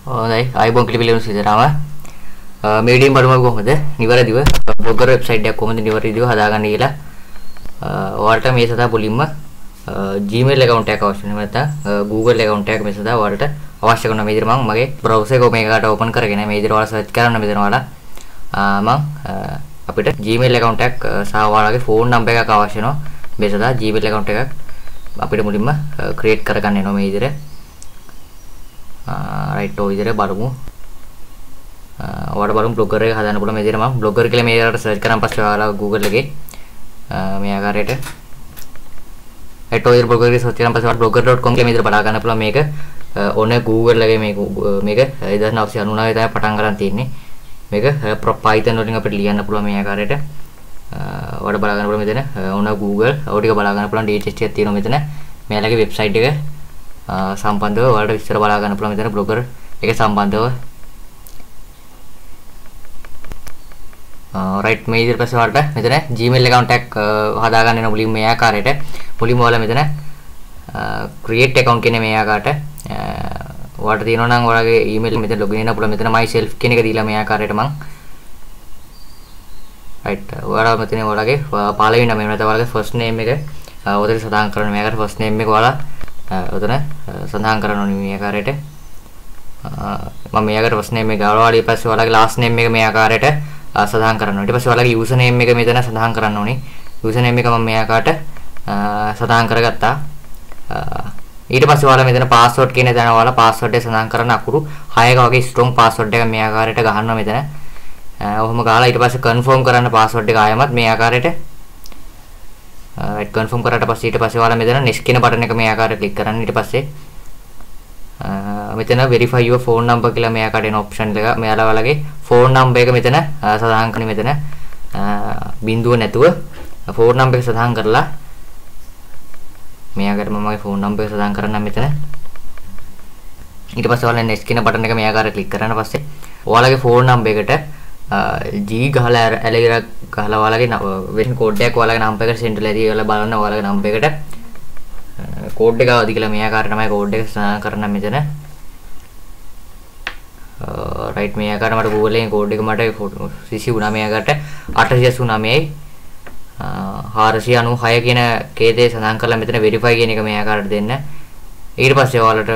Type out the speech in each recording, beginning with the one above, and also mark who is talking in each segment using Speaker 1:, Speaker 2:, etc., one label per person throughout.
Speaker 1: හොඳයි අයිබෝන් ක්ලිපිලියුන් සිදරාම මීඩියම් බලමු කොහොමද නිවැරදිව බ්ලොගර් වෙබ්සයිට් එකක් කොහොමද නිවැරදිව හදාගන්න කියලා ඔයාලට මේ සඳහා මුලින්ම Gmail account එකක් අවශ්‍ය වෙනවා නැත්නම් Google account එකක් මේ සඳහා ඔයාලට අවශ්‍ය කරන මේ විදිහට මම මගේ browser එක මේකට open කරගෙන මේ විදිහට ඔයාලා search කරන්න මෙතන ඔයාලා මම අපිට Gmail account එකක් සහ ඔයාලගේ phone number එකක් අවශ්‍ය වෙනවා මේ සඳහා Gmail account එකක් අපිට මුලින්ම create කරගන්න වෙනවා මේ විදිහට right ඔය විදිහට බලමු ඔයාලට බලමු blogger එක හදන්න පුළුවන් මේ විදිහට මම blogger කියලා මේකට search කරන් පස්සේ ඔයාලා Google එකේ මේ ආකාරයට ඔය blogger එක search කරන් පස්සේ blogger.com කියලා මේ විදිහට බලා ගන්න පුළුවන් මේක ඕනේ Google එකේ මේක 1999 තමයි පටන් ගන්න තියෙන්නේ මේක Python වලින් අපිට ලියන්න පුළුවන් මේ ආකාරයට ඔයාලට බලා ගන්න පුළුවන් මෙතන ඕනේ Google ඔය ටික බලා ගන්න පුළුවන් DHT එකක් තියෙනවා මෙතන මෙයාලගේ වෙබ්සයිට් එක සම්බන්ධව ඔයාලට විස්තර බලා ගන්න පුළුවන් මෙතන blogger එක සම්බන්ධව right මේ විදිහට පස්සේ ඔයාලට මෙතන Gmail account එකක් හදාගන්න වෙන මුලින්ම මේ ආකාරයට මුලින්ම ඔයාලා මෙතන create account කියන මේ ආකාරයට ඔයාලට තියෙනවා නම් ඔයාලගේ email මෙතන login වෙන්න පුළුවන් මෙතන myself කියන එක දීලා මේ ආකාරයට මම right ඔයාලා මෙතන ඔයාලගේ පළවෙනි නම නැත්නම් ඔයාලගේ first name එක ඔතන සඳහන් කරන්න මේ ආකාරයට first name එක ඔයාලා ඔතන සඳහන් කරන්න ඕනේ මේ ආකාරයට මම මේ ආකාරයට first name එක ගාලා ඊට පස්සේ ඔයාලගේ last name එක මේ ආකාරයට සඳහන් කරන්න ඕනේ ඊට පස්සේ ඔයාලගේ user name එක මෙතන සඳහන් කරන්න ඕනේ user name එක මම මේ ආකාරයට සඳහන් කරගත්තා ඊට පස්සේ ඔයාලා මෙතන password කියන දේ ඔයාලා password එක සඳහන් කරන අකුරු 6ක වගේ strong password එක මේ ආකාරයට ගහනවා මෙතන ඔහොම ගහලා ඊට පස්සේ confirm කරන්න password එක ආයමත් මේ ආකාරයට right confirm කරාට පස්සේ ඊට පස්සේ ඔයාලා මෙතන next කියන බටන් එක මේ ආකාරයට click කරන්න ඊට පස්සේ මෙතන verify your phone number කියලා මේ ආකාරයට එන option එක මෙයාලා ඔයාලගේ phone number එක මෙතන සඳහන් කරන්නේ මෙතන බිඳුව නැතුව phone number එක සඳහන් කරලා මේ ආකාරයට මම මගේ phone number එක සඳහන් කරන්නම් මෙතන ඊට පස්සේ ඔයාලා next කියන බටන් එක මේ ආකාරයට click කරාට පස්සේ ඔයාලගේ phone number එකට G ගහලා ඇලගිර ගහලා ඔයාලගේ වෙන කෝඩ් එකක් ඔයාලගේ නම්බර් එකට send වෙලා ඉතින් ඔයාලා බලන්න ඔයාලගේ නම්බර් එකට කෝඩ් එක ආවද කියලා මේ ආකාරයට තමයි කෝඩ් එක සඳහන් කරන්න මෙතන right මේ ආකාරයට මට Google එකේ කෝඩ් එක මට CC වුණා මේ ආකාරයට 889යි 496 කියන කේදේ සඳහන් කරලා මෙතන verify කියන එක මේ ආකාරයට දෙන්න ඊට පස්සේ ඔයාලට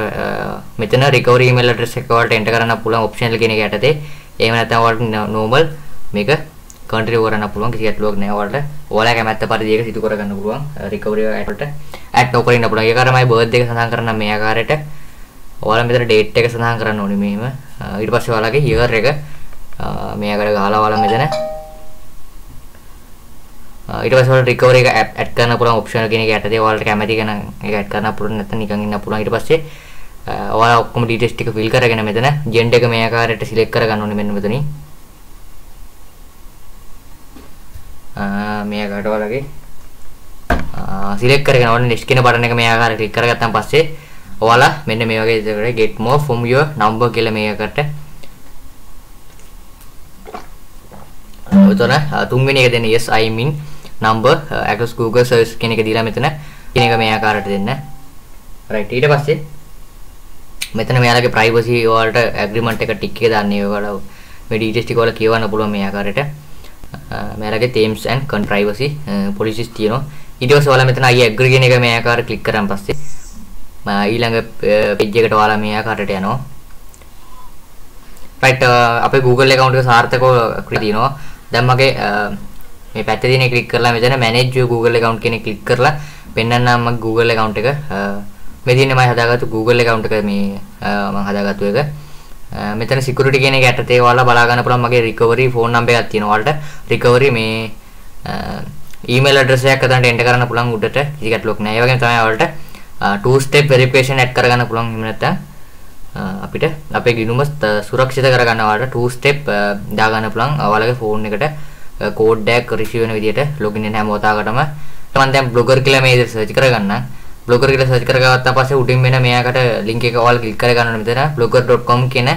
Speaker 1: මෙතන recovery email address එක ඔයාලට enter කරන්න පුළුවන් optional කියන එක යටතේ එහෙම නැත්නම් ඔයාලට normal මේක continue කරන්න පුළුවන් කිසි ගැටලුවක් නැහැ ඔයාලට ඔයාලා කැමැත්ත පරිදි ඒක සිදු කරගන්න පුළුවන් recovery එකට add නොකරින්න පුළුවන් ඒක තමයි birthday එක සඳහන් කරන්න මේ ආකාරයට ඔයාලා මෙතන date එක සඳහන් කරන්න ඕනේ මෙහෙම ඊට පස්සේ ඔයාලගේ year එක මේ ආකාරයට ගහලා ඔයාලා මෙතන ඊට පස්සේ ඔයාලට recovery එක add කරන්න පුළුවන් option කියන එක යටතේ ඔයාලට කැමති කෙන ඒක add කරන්න පුළුවන් නැත්නම් නිකන් ඉන්න පුළුවන් ඊට පස්සේ ඔයාලා ඔක්කොම details ටික fill කරගෙන මෙතන gender එක මේ ආකාරයට select කරගන්න ඕනේ මෙන්න මෙතනින් මේ ආකාරයට ඔයාලගේ select කරගෙන ඔන්න next කියන බටන් එක මේ ආකාරයට click කරගත්තාන් පස්සේ ඔයාලා මෙන්න මේ වගේ දෙයකට get more from your number කියලා මේ ආකාරයට උතන තුන්වෙනි එක දෙන්න yes I mean number access Google search කියන එක දීලා මෙතන කියන එක මේ ආකාරයට දෙන්න right ඊට පස්සේ මෙතන මෙයාලගේ privacy වලට agreement එක tick එක දාන්න ඒවල මේ details ටික වල කියවන්න පුළුවන් මේ ආකාරයට මෙයාලගේ terms and privacy policies තියෙනවා ඊට පස්සේ ඔයාලා මෙතන I agree කියන එක මේ ආකාරයට click කරාන් පස්සේ ඊළඟ page එකට ඔයාලා මේ ආකාරයට යනවා right අපේ Google account එක සාර්ථකව තියෙනවා දැන් මගේ මේ පැත්තේ තියෙන click කරලා මෙතන manage your Google account කියන click කරලා පෙන්නන්නම් මගේ Google account එක මේ තියෙන්නේ මම හදාගත්තු Google account එක මේ මම හදාගත්තු එක මෙතන security කියන එක යටතේ ඔයාලා බලා ගන්න පුළුවන් මගේ recovery phone number එකක් තියෙනවා ඔයාලට recovery මේ email address එකක් අතනට enter කරන්න පුළුවන් උඩට කිසි ගැටලුවක් නැහැ. ඒ වගේම තමයි ඔයාලට two step verification add කරගන්න පුළුවන්. එහෙම නැත්නම් අපිට අපේ ගිණුම සුරක්ෂිත කරගන්න ඔයාලට two step දාගන්න පුළුවන්. ඔයාලගේ phone එකට code එකක් receive වෙන විදිහට login වෙන හැම වතාවකටම මම දැන් blogger කියලා මේ search කරගන්න. blogger කියලා search කරගත්තා පස්සේ උඩින් මෙන්න මෙයාකට link එක ඔයාලා click කරගන්න ඕනේ මෙතන blogger.com කියන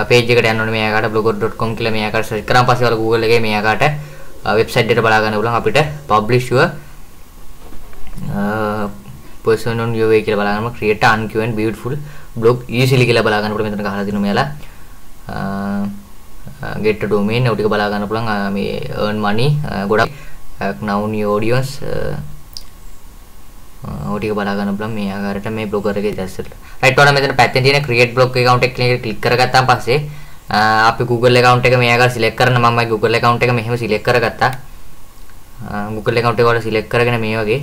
Speaker 1: page එකට යන්න ඕනේ මෙයාකට blogger.com කියලා මෙයාකට search කරාන් පස්සේ ඔයාලා Google එකේ මෙයාකට website එකට බලා ගන්න පුළුවන් අපිට publish your person on your way කියලා බලා ගන්නවා create an unqueued and beautiful blog easily කියලා බලා ගන්නකොට මෙතන ගහලා දිනු මෙයාලා get a domain ඔය ටික බලා ගන්න පුළුවන් මේ earn money ගොඩක් now new audience ඔය ටික බලා ගන්න පුළුවන් මේ ආකාරයට මේ blogger එකේ දැස්සට right ඔයාලා මෙතන පැත්තෙන් තියෙන create blog account එක click කරගත්තාන් පස්සේ අපි Google account එක මේ ආකාරයට select කරන මම Google account එක මෙහෙම select කරගත්තා Google account එක වල select කරගෙන මේ වගේ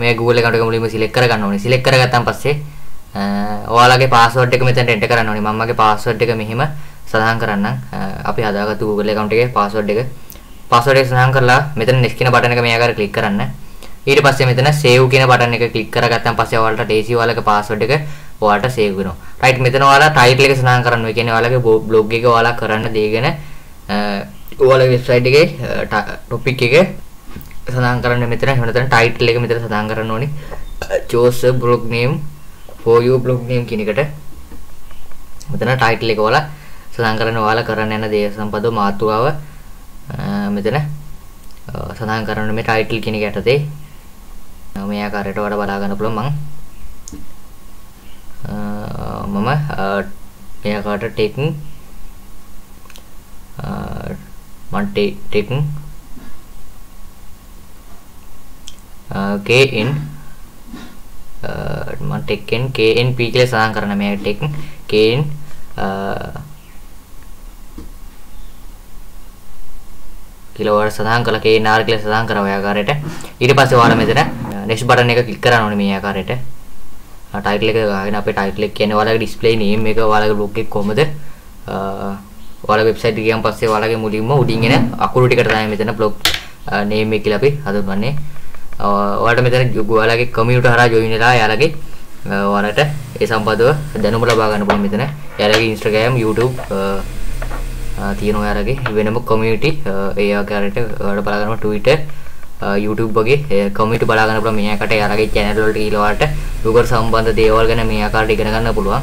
Speaker 1: මේ Google account එක මුලින්ම select කරගන්න ඕනේ select කරගත්තාන් පස්සේ ඔයාලගේ password එක මෙතනට enter කරන්න ඕනේ මම මගේ password එක මෙහෙම සඳහන් කරන්නම් අපි හදාගත්තු Google account එකේ password එක සඳහන් කරලා මෙතන next කියන බටන් එක මේ ආකාරයට click කරන්න ඊට පස්සේ මෙතන save කියන බටන් එක click කරගත්තාන් පස්සේ ඔයාලට DC ඔයාලගේ password එක ඔයාලට save වෙනවා right මෙතන ඔයාලා title එක සඳහන් කරන්න ඕනේ කියන්නේ ඔයාලගේ blog එක ඔයාලා කරන්න දෙගෙන ඔයාලගේ website එකේ topic එක සඳහන් කරන්න මෙතන එහෙම නැත්නම් title එක මෙතන සඳහන් කරන්න ඕනේ choose a blog name for your blog name කියන එකට මෙතන title එක ඔයාලා සඳහන් කරන්න ඔයාලා කරන්න යන දේ සම්බන්ධව මාතෘකාව මෙතන සඳහන් කරන්න මේ title කියන එක යටතේ මේ ආකාරයට ඔයාලා බලා ගන්න පුළුවන් මම මේ ආකාරයට taking taking KN මම taken KNP කියලා සඳහන් කරන මේ taken KN කියලා වල සඳහන් කළා KNR කියලා සඳහන් කරා ඔය ආකාරයට ඊට පස්සේ ඔයාලා මෙතන next button එක click කරන්න ඕනේ මේ ආකාරයට title එක ගහගෙන අපේ title එක කියන්නේ ඔයාලගේ display name එක ඔයාලගේ blog එක කොහමද ඔයාලගේ website එක ගියන් පස්සේ ඔයාලගේ මුලින්ම උඩින් එන අකුරු ටිකට තමයි මෙතන blog name එක කියලා අපි හඳුන්වන්නේ ඔයාලට මෙතන ඔයාලගේ community හරහා join වෙලා යාලගේ ඔයාලට ඒ සම්බන්ධව දැනුම ලබා ගන්න පුළුවන් මෙතන යාලගේ Instagram YouTube තියෙනවා යාලගේ වෙනම community ඒ ආකාරයට ඔයාලට බලා ගන්න Twitter YouTube වගේ community බලා ගන්න පුළුවන් මේ ආකාරයට යාලගේ channel වලට ගිහලා ඔයාලට Google සම්බන්ධ දේවල් ගැන මේ ආකාරයට ඉගෙන ගන්න පුළුවන්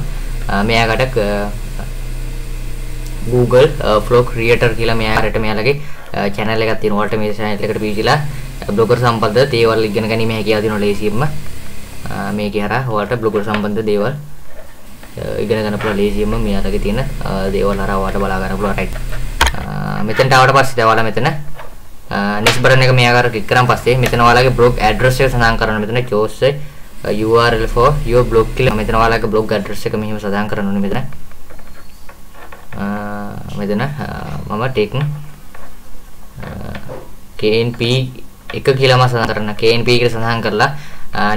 Speaker 1: මේ ආකාරයට Google Flow Creator කියලා මේ ආකාරයට මෙයාලගේ channel එකක් තියෙනවා ඔයාලට මේ channel එකට පිවිසිලා blogger සම්බන්ධ දේවල් ඉගෙන ගැනීම හැකියාව තියෙනවා ලේසියෙන්ම මේකේ හරහා ඔයාලට blogger සම්බන්ධ දේවල් ඉගෙන ගන්න පුළුවන් ලේසියෙන්ම මෙයාලගේ තියෙන දේවල් හරහා ඔයාලට බලා ගන්න පුළුවන් right මෙතනට ආවට පස්සේ ඔයාලා මෙතන next button එක මේ ආකාරයට click කරන් පස්සේ මෙතන ඔයාලගේ blog address එක සඳහන් කරන්න මෙතන choose URL for your blog කියලා මෙතන ඔයාලගේ blog address එක මෙහෙම සඳහන් කරන්න ඕනේ මෙතන මම taking KNP එක කියලා මම සඳහන් කරන්න KNP කියලා සඳහන් කරලා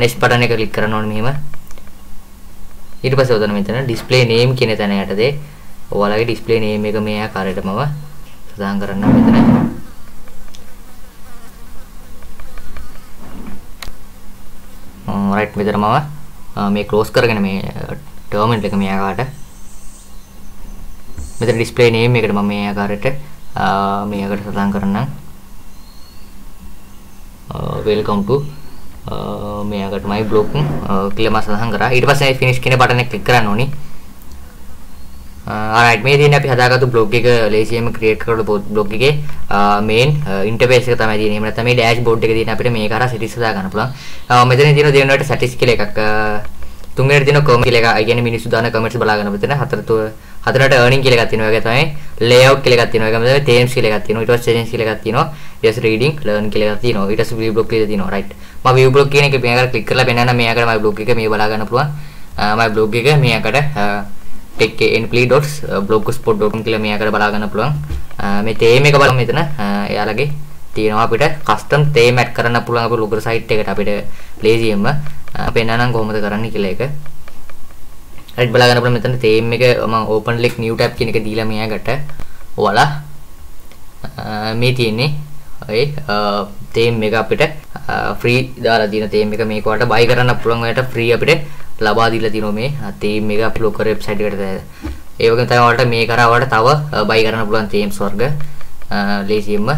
Speaker 1: next button එක click කරන්න ඕනේ මෙහෙම ඊට පස්සේ ඔතන මෙතන display name කියන තැන යටතේ ඔයාලගේ display name එක මේ ආකාරයට මම සඳහන් කරන්න මෙතන right මෙතන මම මේ close කරගෙන මේ terminal එක මේ ආකාරයට මෙතන display name එකට මම මේ ආකාරයට සඳහන් කරන්නම් welcome to මේ ආකාරයට my blog කියලා මම සඳහන් කරා ඊට පස්සේ finish කියන බටන් එක click කරන්න ඕනි alright මේ තියෙන්නේ අපි හදාගත්තු blog එක ලේසියෙන්ම create කරලා blog එකේ main interface එක තමයි තියෙන්නේ එහෙම නැත්නම් මේ dashboard එක තියෙන අපිට මේක හරහා settings හදා ගන්න පුළුවන් මෙතන තියෙන දෙවෙනිවට settings කියලා එකක් තුන්වෙනියට තියෙන comment කියලා එකක් ඒ කියන්නේ මිනිස්සු දාන comments බලා ගන්න මෙතන හතරට earning කියලා එකක් තියෙනවා. ඒක තමයි layout කියලා එකක් තියෙනවා. ඒක තමයි themes කියලා එකක් තියෙනවා. ඊට පස්සේ settings කියලා එකක් තියෙනවා. ඊට පස්සේ reading, learn කියලා එකක් තියෙනවා. ඊට පස්සේ view blog කියලා තියෙනවා. right. මම view blog කියන එක මේකට click කරලා පෙන්නන්න මේකට my blog එක මේ බලා ගන්න පුළුවන්. my blog එක මේකට technplay.blogspot.com කියලා මේකට බලා ගන්න පුළුවන්. මේ theme එක බලමු මෙතන. එයාලගේ තියෙනවා අපිට custom theme add කරන්න පුළුවන් අපේ blogger site එකට අපිට ලේසියෙන්ම පෙන්නන්න කොහොමද කරන්නේ කියලා එක. right බලා ගන්න පුළුවන් මෙතන theme එක මම open link new tab කියන එක දීලා මෙයාකට ඔයාලා මේ තියෙන්නේ ඒ theme එක අපිට free දාලා තියෙන theme එක මේක ඔයාලට buy කරන්න පුළුවන් ඔයාලට free අපිට ලබා දීලා තියෙනවා මේ theme එක අපේ blogger website එකට. ඒ වගේම තමයි ඔයාලට මේ කරා ඔයාලට තව buy කරන්න පුළුවන් themes වර්ග ලේසියෙන්ම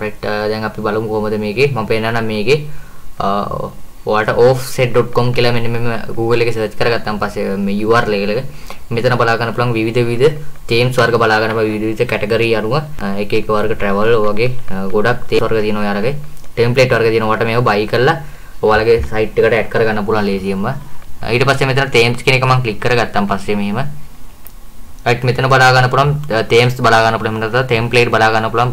Speaker 1: right දැන් අපි බලමු කොහොමද මේකේ මම පෙන්නන්නම් මේකේ ඔයාලට offset.com කියලා මෙන්න මේ Google එකේ search කරගත්තාන් පස්සේ මේ URL එක මෙතන බලා ගන්න පුළුවන් විවිධ themes වර්ග බලා ගන්න පුළුවන් විවිධ category අනුව එක එක වර්ග travel වගේ ගොඩක් themes වර්ග තියෙනවා යාලගේ ටෙම්ප්ලේට් වර්ග තියෙනකොට මේක බයි කරලා ඔයාලගේ සයිට් එකට ඇඩ් කරගන්න පුළුවන් ලේසියෙන්ම. ඊට පස්සේ මෙතන themes කියන එක මම ක්ලික් කරගත්තාන් පස්සේ මෙහෙම right මෙතන බලා ගන්න පුළුවන් themes බලා ගන්න පුළුවන් නැත්නම් template බලා ගන්න පුළුවන්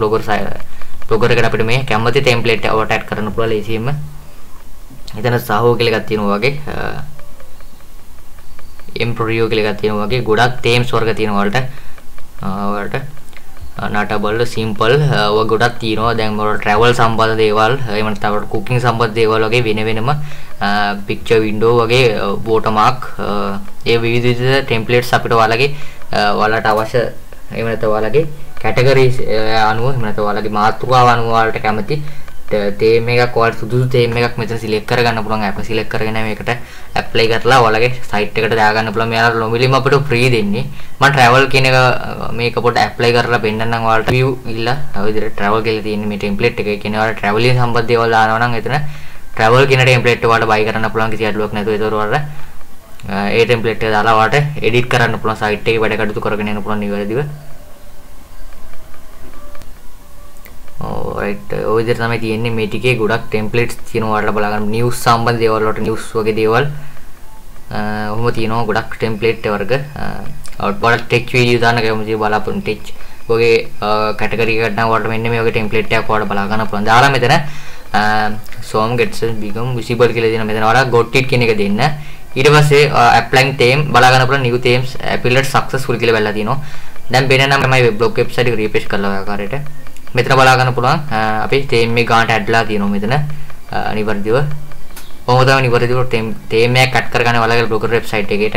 Speaker 1: blogger එකට අපිට මේ කැමති template එක ඔයාලට ඇඩ් කරන්න පුළුවන් ලේසියෙන්ම. එතන සහෝ කියලා එකක් තියෙනවා වගේ improve කියලා එකක් තියෙනවා වගේ ගොඩක් themes වර්ග තියෙනවා ඔයාලට notable simple ඔය ගොඩක් තියෙනවා. දැන් මොකද travel සම්බන්ධ දේවල් එහෙම නැත්නම් cooking සම්බන්ධ දේවල් වගේ වෙන වෙනම picture window වගේ watermark ඒ විවිධ templates අපිට ඔයාලට අවශ්‍ය එහෙම නැත්නම් ඔයාලගේ categories අනුව එහෙම නැත්නම් ඔයාලගේ මාතෘකාව අනුව ඔයාලට කැමති theme එකක් ඔයාලට සුදුසු theme එකක් මෙතන select කරගන්න පුළුවන්. app select කරගෙන මේකට apply කරලා ඔයාලගේ site එකට දාගන්න පුළුවන්. මෙයාලා නොමිලේම අපිට free දෙන්නේ. මම travel කියන එක මේක පොඩ්ඩක් apply කරලා පෙන්නන්නම් ඔයාලට view ඉල්ල ඔය විදිහට travel කියලා තියෙන්නේ මේ template එකේ. කියන්නේ ඔයාලා traveling සම්බන්ධ දේවල් දානවා නම් එතන travel කියන template එක ඔයාලට buy කරන්න පුළුවන් කිසි අඩුවක් නැතුව. ඒතකොට ඔයාලට ඒ template එක දාලා ඔයාලට edit කරන්න පුළුවන් site එකේ වැඩ කටයුතු කරගෙන යන්න පුළුවන් නිවැරදිව. right ඔය විදිහට තමයි තියෙන්නේ මේ ටිකේ ගොඩක් templates තියෙනවා ඔයාලට බලා ගන්න. news සම්බන්ධ දේවල් වලට news වගේ දේවල් ඔහොම තියෙනවා ගොඩක් template වර්ග. ඔයාලට text video දාන්න කැමති බලාපොරොත්තු text වගේ category එකකට නම් ඔයාලට මෙන්න මේ වගේ template එකක් ඔයාලට බලා ගන්න පුළුවන්. දාලා මෙතන song gets become visible කියලා දෙනවා. මෙතන ඔයාලා got it කියන එක දෙන්න. ඊට පස්සේ applying theme බලා ගන්න පුළුවන්. new themes affiliate successful කියලා බැලලා තියෙනවා. දැන් වෙන නම් තමයි blog website එක refresh කරලා ඔය ආකාරයට මෙතන බලා ගන්න පුළුවන්. අපි theme එක ගන්නට ඇඩ්ලා තියෙනවා මෙතන නිවර්දිව. කොහොමද තමයි නිවර්දිව theme එකක් ඇඩ් කරගන්න ඔයාලගේ blogger website එකේට.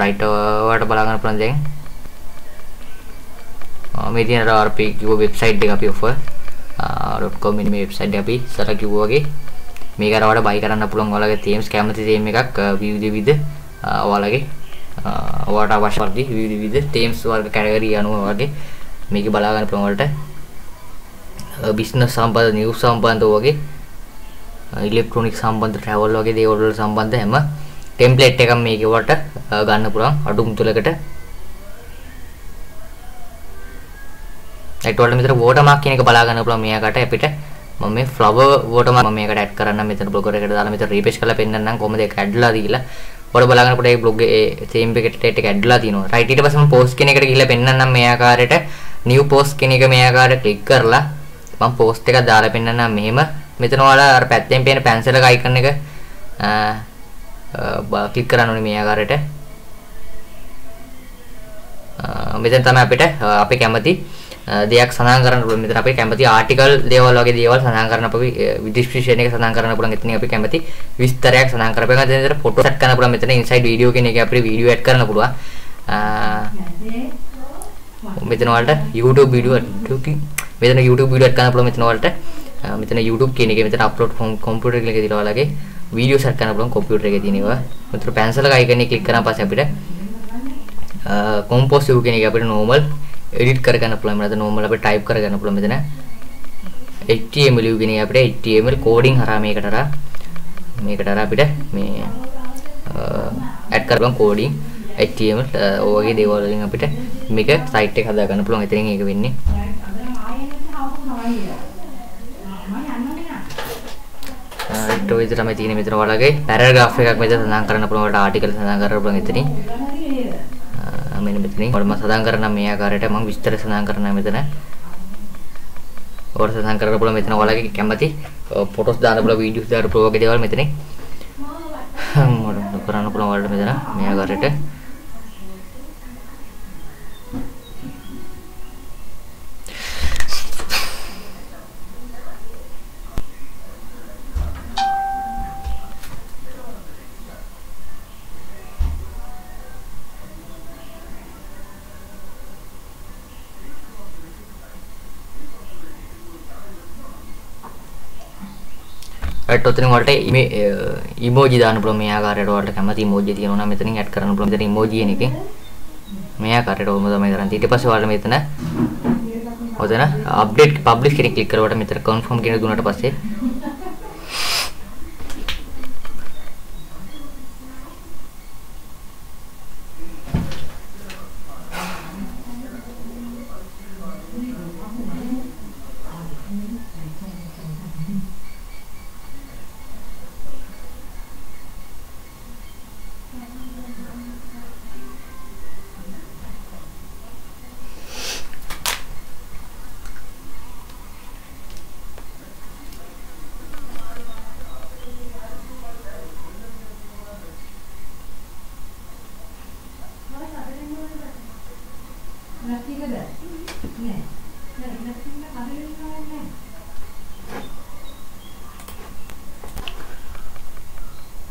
Speaker 1: right ඔයාලට බලා ගන්න පුළුවන් දැන් මේ තියෙන RP කිව්ව website එක අපි offer.com මේ website එක අපි සර කිව්වා වගේ මේක අරවට buy කරන්න පුළුවන්. ඔයාලගේ themes කැමති theme එකක් විවිධ ඔයාලගේ ඔයාලට අවශ්‍ය පරිදි විවිධ themes වර්ග category අනුව වගේ මේක බලා ගන්න පුළුවන්. ඔයාලට business සම්බන්ධ news සම්බන්ධ වගේ electronic සම්බන්ධ travel වගේ දේවල් වල සම්බන්ධ හැම template එකක් මේකේ වලට ගන්න පුළුවන් අඩු මුදලකට. ඒත් වලට මෙතන watermark කියන එක බලා ගන්න පුළුවන්. මෙයාකට අපිට මම මේ flower watermark මම මේකට add කරන්න මෙතන blogger එකට දාලා මෙතන refresh කරලා පෙන්නන්නම් කොහොමද ඒක ඇඩ්ලා දීලා ඔයාලා බලා ගන්නකොට ඒ blog ඒ theme එකට එක ඇඩ්ලා තියෙනවා. right ඊට පස්සේ මම post කියන එකට ගිහිල්ලා පෙන්නන්නම් මේ ආකාරයට new post කියන එක මේ ආකාරයට click කරලා මම post එකක් දාලා පෙන්නන්නම් මෙහෙම. මෙතන ඔයාලා අර පැත්තෙන් පේන pencil එක icon එක click කරන්න ඕනේ මේ ආකාරයට. මෙතන තමයි අපිට අපි කැමති දෙයක් සඳහන් කරන්න පුළුවන්. මෙතන අපි කැමති ආටිකල් දේවල් වගේ දේවල් සඳහන් කරන්න අපි description එක සඳහන් කරන්න පුළුවන්. එතන අපි කැමති විස්තරයක් සඳහන් කරපේක. මෙතන ෆොටෝ සෙට් කරන්න පුළුවන්. මෙතන inside video කියන එක අපිට වීඩියෝ ඇඩ් කරන්න පුළුවන්. මෙතන වලට YouTube video ඇඩ් කරන්න පුළුවන්. මෙතන වලට මෙතන YouTube කියන එකේ මෙතන upload from computer කියලා කියලා ඔයාලගේ වීඩියෝ සෙට් කරන්න පුළුවන් computer එකේ තියෙනවා. මෙතන pencil එක icon එක click කරාන් පස්සේ අපිට compose view කියන එක අපිට normal edit කරගන්න පුළුවන්. මම normal අපිට type කරගන්න පුළුවන්. මෙතන HTML කියන එක අපිට HTML coding හරහා මේකට අර අපිට මේ add කරගන්න coding HTML ඔයගේ දේවල් වලින් අපිට මේක site එක හදා ගන්න පුළුවන්. එතනින් ඒක වෙන්නේ ඔය විදිහට තමයි තියෙන්නේ. මෙතන ඔයාලගේ paragraph එකක් මෙතන සඳහන් කරන්න පුළුවන්. ඔයාලට article සඳහන් කරන්න පුළුවන් එතනින්. මෙන්න මෙතනින් ඔයාලා මම සඳහන් කරන්න මේ ආකාරයට මම විස්තර සඳහන් කරන්න මෙතන ඔයාලා සඳහන් කරන්න පුළුවන්. මෙතන ඔයාලගේ කැමති ෆොටෝස් දාන්න පුළුවන්, වීඩියෝස් දාන්න පුළුවන් වගේ දේවල් මෙතනින් මොඩල් කරන්න පුළුවන්. ඔයාලට මෙතන මේ ආකාරයට ඔතනින් වලට emoji දාන්න පුළුවන්. මේ ආකාරයට ඔයාලට කැමති emoji තියෙනවා නම් මෙතනින් add කරන්න පුළුවන්. මෙතන emoji කියන එකෙන් මේ ආකාරයට ඔහොම තමයි කරන්නේ. ඊට පස්සේ ඔයාලා මෙතන update publish කියන එක click කරුවට මෙතන confirm කියන දුන්නාට පස්සේ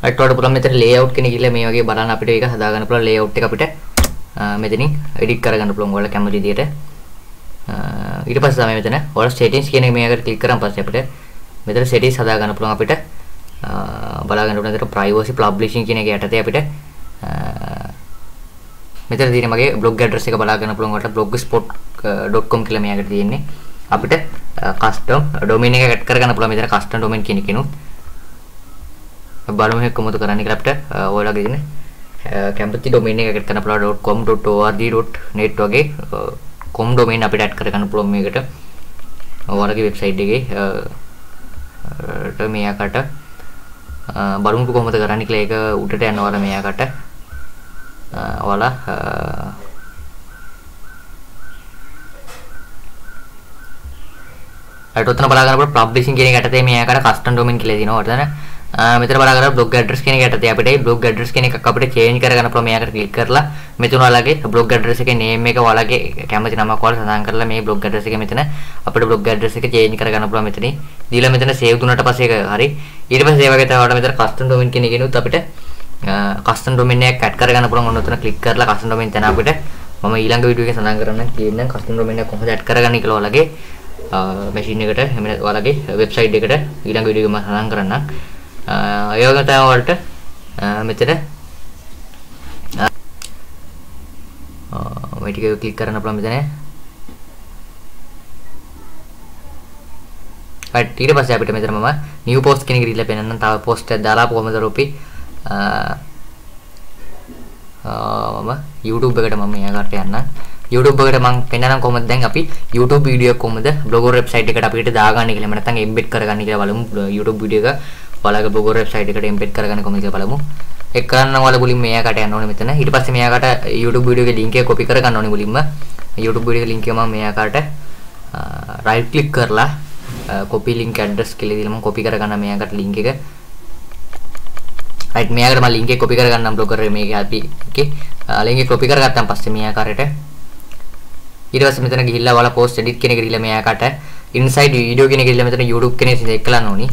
Speaker 1: right ඔයාලට පුළුවන් මෙතන layout කෙනෙක් ගිහලා මේ වගේ බලන්න අපිට ඒක හදා ගන්න පුළුවන් layout එක අපිට මෙතනින් edit කරගන්න පුළුවන් ඔයාලා කැමති විදියට. ඊට පස්සේ තමයි මෙතන ඔයාලා settings කියන එක මේකට click කරන් පස්සේ අපිට මෙතන settings හදා ගන්න පුළුවන් අපිට බලා ගන්න උනේතර privacy publishing කියන එක යටතේ අපිට මෙතන තියෙන මගේ blog address එක බලා ගන්න පුළුවන් ඔයාලට blogspot.com කියලා මේකට තියෙන්නේ අපිට custom domain එක add කරගන්න පුළුවන් මෙතන custom domain කියන එකනොත් බලමු කොහොමද කරන්නේ කියලා අපිට ඔයාලගේ තියෙන කැමති domain එක add කරන්න පුළුවන් .com.org.net වගේ com domain අපිට add කරගන්න පුළුවන් මේකට ඔයාලගේ website එකේ මේකට බලමු කොහොමද කරන්නේ කියලා ඒක උඩට යනවා ඔයාලා මේකට ඔයාලා අර උතන බලා ගන්නකොට publishing කියන එක යටතේ මේකට custom domain කියලා දිනවා ඔතන මෙතන බලා ගන්න blog address කියන එක යටතේ අපිට blog address කියන එකක් අපිට change කරගන්න පුළුවන් මේකට click කරලා මෙතන ඔයාලගේ blog address එකේ name එක ඔයාලගේ කැමති නමක් ඔයාලා සඳහන් කරලා මේ blog address එක මෙතන අපිට blog address එක change කරගන්න පුළුවන් මෙතනින් දීලා මෙතන save දුන්නාට පස්සේ ඒක හරි ඊට පස්සේ ඒ වගේ තමයි ඔයාලට මෙතන custom domain කියන එකෙනුත් අපිට custom domain එකක් add කරගන්න පුළුවන් ඔන්න ඔතන click කරලා custom domain තැන අපිට මම ඊළඟ වීඩියෝ එකේ සඳහන් කරන්නම් කියන්නම් custom domain එක කොහොමද add කරගන්නේ කියලා ඔයාලගේ machine එකට එහෙම නැත්නම් ඔයාලගේ website එකට ඊළඟ වීඩියෝ එකේ මම සඳහන් කරන්නම් ඒ වගේ තමයි ඔයාලට මෙතන මේ ටික click කරන්න පුළුවන් මෙතන right ඊට පස්සේ අපිට මෙතන මම new post කෙනෙක් ගිහිල්ලා පෙන්නන්නම් තව post එකක් දාලා කොහොමද අපි මම YouTube එකට මම එයාකට යන්න YouTube එකට මම පෙන්නනම් කොහොමද දැන් අපි YouTube වීඩියෝ එක කොහොමද blogger website එකට අපිට දාගන්න කියලා එහෙම නැත්නම් embed කරගන්න කියලා බලමු YouTube වීඩියෝ එක ඔයාලගේ blogger website එකට embed කරගන්න කොහොමද කියලා බලමු ඒක කරන්න ඔයාලා මුලින්ම එයාකට යන්න ඕනේ මෙතන ඊට පස්සේ මෙයාකට YouTube වීඩියෝ එකේ link එක copy කරගන්න ඕනේ මුලින්ම YouTube වීඩියෝ එකේ link එක මම මෙයාකට right click කරලා copy link address කියලා දීලා මම copy කරගන්න මෙයාකට link එක right මෙයාකට මම link එක copy කරගන්නම් blogger මේකේ අපි okay link එක copy කරගත්තාන් පස්සේ මෙයාකට ඊට පස්සේ මෙතන ගිහිල්ලා ඔයාලා post edit කියන එක ගිහිල්ලා මෙයාකට inside video කියන එක ගිහිල්ලා මෙතන YouTube කෙනෙක් select කරන්න ඕනි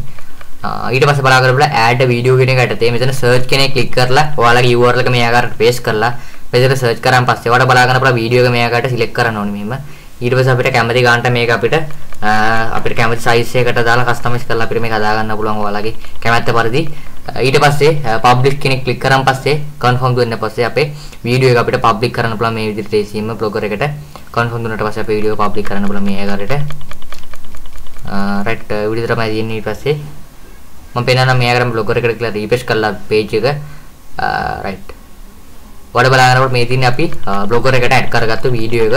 Speaker 1: ඊට පස්සේ බලා කරලා add video කියන එක යටතේ මෙතන search කෙනෙක් click කරලා ඔයාලගේ URL එක මෙයාකට paste කරලා මෙතන search කරාන් පස්සේ ඔයාලට බලා ගන්න පුළුවන් video එක මෙයාකට select කරන්න ඕනි මෙහෙම ඊට පස්සේ අපිට කැමති ගන්නට මේක අපිට කැමති size එකකට දාලා customize කරලා අපිට මේක හදා ගන්න පුළුවන් ඔයාලගේ කැමැත්ත පරිදි ඊට පස්සේ publish කෙනෙක් click කරාන් පස්සේ confirm දුන්නා පස්සේ අපේ video එක අපිට publish කරන්න පුළුවන් මේ විදිහට ACM blogger එකට confirm දුන්නාට පස්සේ අපේ video publish කරන්න පුළුවන් මේ ආකාරයට right video තමයි තියෙන්නේ ඊට පස්සේ මම පෙන්නනවා මෙයාගරම blogger එකට කියලා refresh කරලා page එක right වල බලා ගන්නකොට මේ තියෙන්නේ අපි blogger එකට add කරගත්තු video එක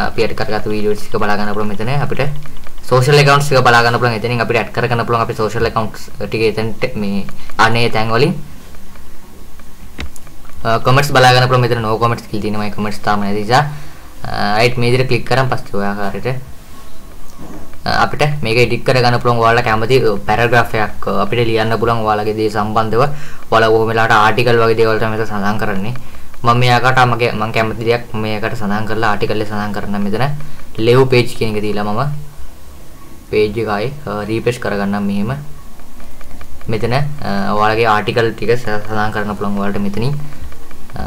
Speaker 1: අපි add කරගත්තු videos එක බලා ගන්න පුළුවන් මෙතන අපිට social accounts එක බලා ගන්න පුළුවන් එතනින් අපිට add කරගන්න පුළුවන් අපේ social accounts ටික එතනට මේ අනේ තැන් වලින් comments බලා ගන්න පුළුවන් මෙතන no comments කියලා තියෙනවා මේ comments තාම නැති නිසා right මේ විදිහට click කරන් පස්සේ ඔය ආකාරයට අපිට මේක edit කරගන්න පුළුවන් ඔයාලා කැමති paragraph එකක් අපිට ලියන්න පුළුවන් ඔයාලගේ දේ සම්බන්ධව ඔයාලා කොහොම වෙලාවට article වගේ දේවල් තමයි මෙතන සඳහන් කරන්නේ මම මෙයාකට මම කැමති දෙයක් මේකට සඳහන් කරලා article එක සඳහන් කරන්න මෙතන leave page කියන එක දීලා මම page එකයි refresh කරගන්නම් මෙහෙම මෙතන ඔයාලගේ article ටික සඳහන් කරන්න පුළුවන් ඔයාලට මෙතනින්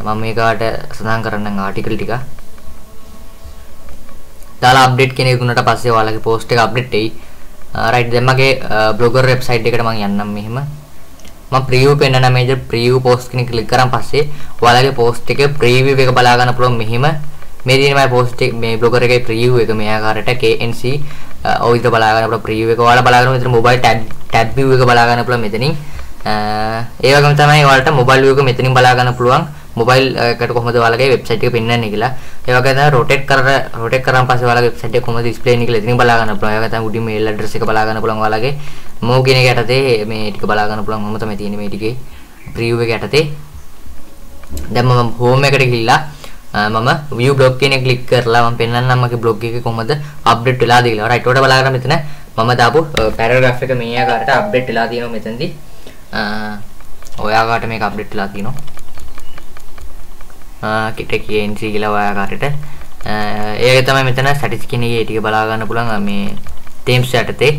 Speaker 1: මම මේකට සඳහන් කරන්නම් article ටික දාලා අප්ඩේට් කෙනෙක් දුන්නාට පස්සේ ඔයාලගේ post එක අප්ඩේට් වෙයි. right දැන් මගේ blogger website එකට මම යන්නම් මෙහෙම. මම preview පෙන්නන මේ preview post කෙනෙක් click කරාන් පස්සේ ඔයාලගේ post එකේ preview එක බලා ගන්න පුළුවන් මෙහෙම. මේ තියෙන මගේ post එක මේ blogger එකේ preview එක මේ ආකාරයට KNC ඔය විතර බලා ගන්න පුළුවන් preview එක. ඔයාලා බලා ගන්න මෙතන mobile tab view එක බලා ගන්න පුළුවන් මෙතනින්. ඒ වගේම තමයි ඔයාලට mobile view එක මෙතනින් බලා ගන්න පුළුවන්. mobile එකට කොහොමද ඔයාලගේ website එක පෙන්වන්නේ කියලා. ඒ වගේ තමයි rotate කරාන් පස්සේ ඔයාලගේ website එක කොහොමද display වෙන්නේ කියලා ඉතින් බලා ගන්න පුළුවන්. ඒ වගේ තමයි උඩින් mail address එක බලා ගන්න පුළුවන් ඔයාලගේ mo කියන එක යටතේ මේ ටික බලා ගන්න පුළුවන්. මොකම තමයි තියෙන්නේ මේ ටිකේ preview එක යටතේ. දැන් මම home එකට ගිහිල්ලා මම view blog කියන එක click කරලා මම පෙන්වන්නම් මගේ blog එකේ කොහොමද update වෙලාද කියලා. right උඩට බලා ගන්න මෙතන මම දාපු paragraph එක මේ ආකාරයට update වෙලා තියෙනවා මෙතනදී. ඔයාලට මේක update වෙලා තියෙනවා. කිට KNC කියලා ඔය ආකාරයට ඒක තමයි මෙතන ස්ටැටිස්ටික්ස් කියන එකේ ටික බලා ගන්න පුළුවන් මේ themes යටතේ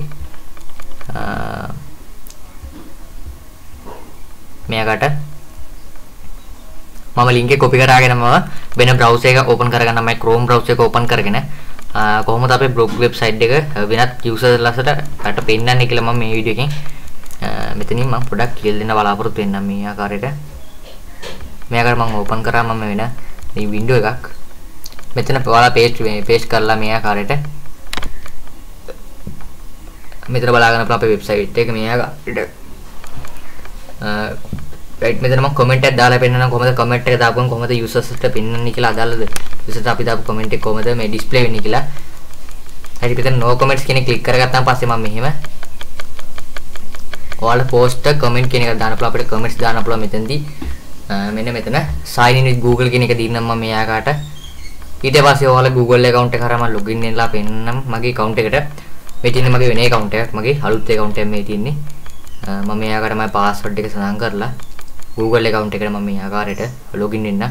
Speaker 1: මෙයාකට මම link එක copy කරාගෙන මම වෙන browser එක open කරගන්න මම Chrome browser එක open කරගෙන කොහොමද අපේ blog website එක වෙනත් userලාට රට පෙන්නන්නේ කියලා මම මේ වීඩියෝ එකෙන් මෙතනින් මම පොඩ්ඩක් කියලා දෙන්න බලාපොරොත්තු වෙනවා මේ ආකාරයට මේකට මම open කරා මම වෙන මේ window එකක් මෙතන ඔයාලා paste කරලා මේ ආකාරයට මෙතන බලා ගන්න අපේ website එක මේ ආකාරයට right මෙතන මම comment එකක් දාලා පෙන්නනවා කොහොමද comment එක දාපුවම කොහොමද usersට පෙන්නන්නේ කියලා අදාළද users අපි දාපු comment එක කොහොමද මේ display වෙන්නේ කියලා හරි මෙතන no comments කියන එක click කරගත්තාම පස්සේ මම මෙහෙම ඔයාලා post comment කියන එක දාන්න පුළුවන් අපිට comments දාන්න පුළුවන් මෙතනදී මෙන්න මෙතන sign in with Google කියන එක දින්නම් මම මේ ආකාරයට ඊට පස්සේ ඔයාලා Google account එක කරා මම login වෙන්නලා පෙන්නනම් මගේ account එකට මේ තියෙන්නේ මගේ වෙන account එකක් මගේ අලුත් account එකක් මේ තියෙන්නේ මම මේ ආකාරයට මගේ password එක සඳහන් කරලා Google account එකට මම මේ ආකාරයට login වෙන්න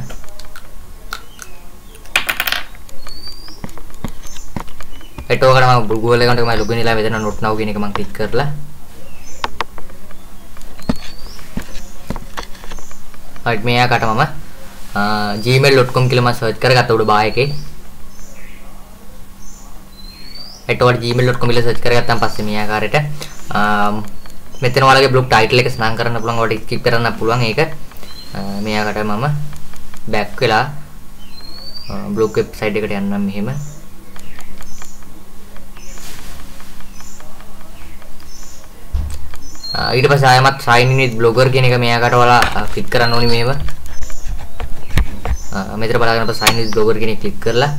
Speaker 1: එතකොට මම Google account එක මම login වෙලා මෙතන not now කියන එක මම click කරලා right මේ ආකාරයට මම gmail.com කියලා මම search කරගත්තා උඩ බා එකේ එතකොට gmail.com කියලා search කරගත්තාන් පස්සේ මේ ආකාරයට මෙතන ඔයාලගේ blog title එක සඳහන් කරන්න පුළුවන් ඔයාලට skip කරන්න පුළුවන් ඒක මේ ආකාරයට මම back වෙලා blog website එකට යන්නම් මෙහෙම ඊට පස්සේ ආයමත් sign in with blogger කියන එක මේ ආකාරයට ඔයාලා click කරන්න ඕනි මේව මෙතන බලන්න sign in with blogger කියන එක click කරලා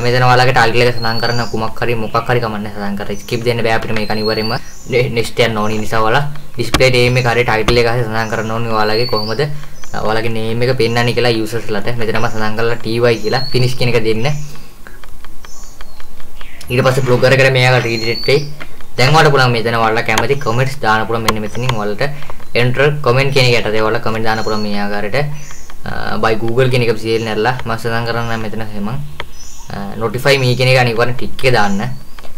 Speaker 1: මෙතන ඔයාලගේ ටයිටල් එක සඳහන් කරන්න කුමක් හරි මොකක් හරි කමන්නේ සඳහන් කරලා skip දෙන්න බෑ අපිට මේක අනිවාර්යයෙන්ම next යන්න ඕනි නිසා ඔයාලා display name එක හරි ටයිටල් එක හරි සඳහන් කරන්න ඕනි ඔයාලගේ කොහොමද ඔයාලගේ name එක පෙන්නන්නේ කියලා usersලාට මෙතන මම සඳහන් කරලා ty කියලා finish කියන එක දෙන්න ඊට පස්සේ blogger එකට මේකට redirect වෙයි දැන් ඔයාලට පුළුවන් මෙතන ඔයාලා කැමති comments දාන්න පුළුවන් මෙන්න මෙතනින් ඔයාලට enter comment කියන එක යටතේ ඔයාලා comment දාන්න පුළුවන් මේ ආකාරයට by Google කියන එක සියල් නැරලා මම සඳහන් කරන්න මෙතන හැම notify me කියන එක අනිවාර්යෙන් ටික් එක දාන්න.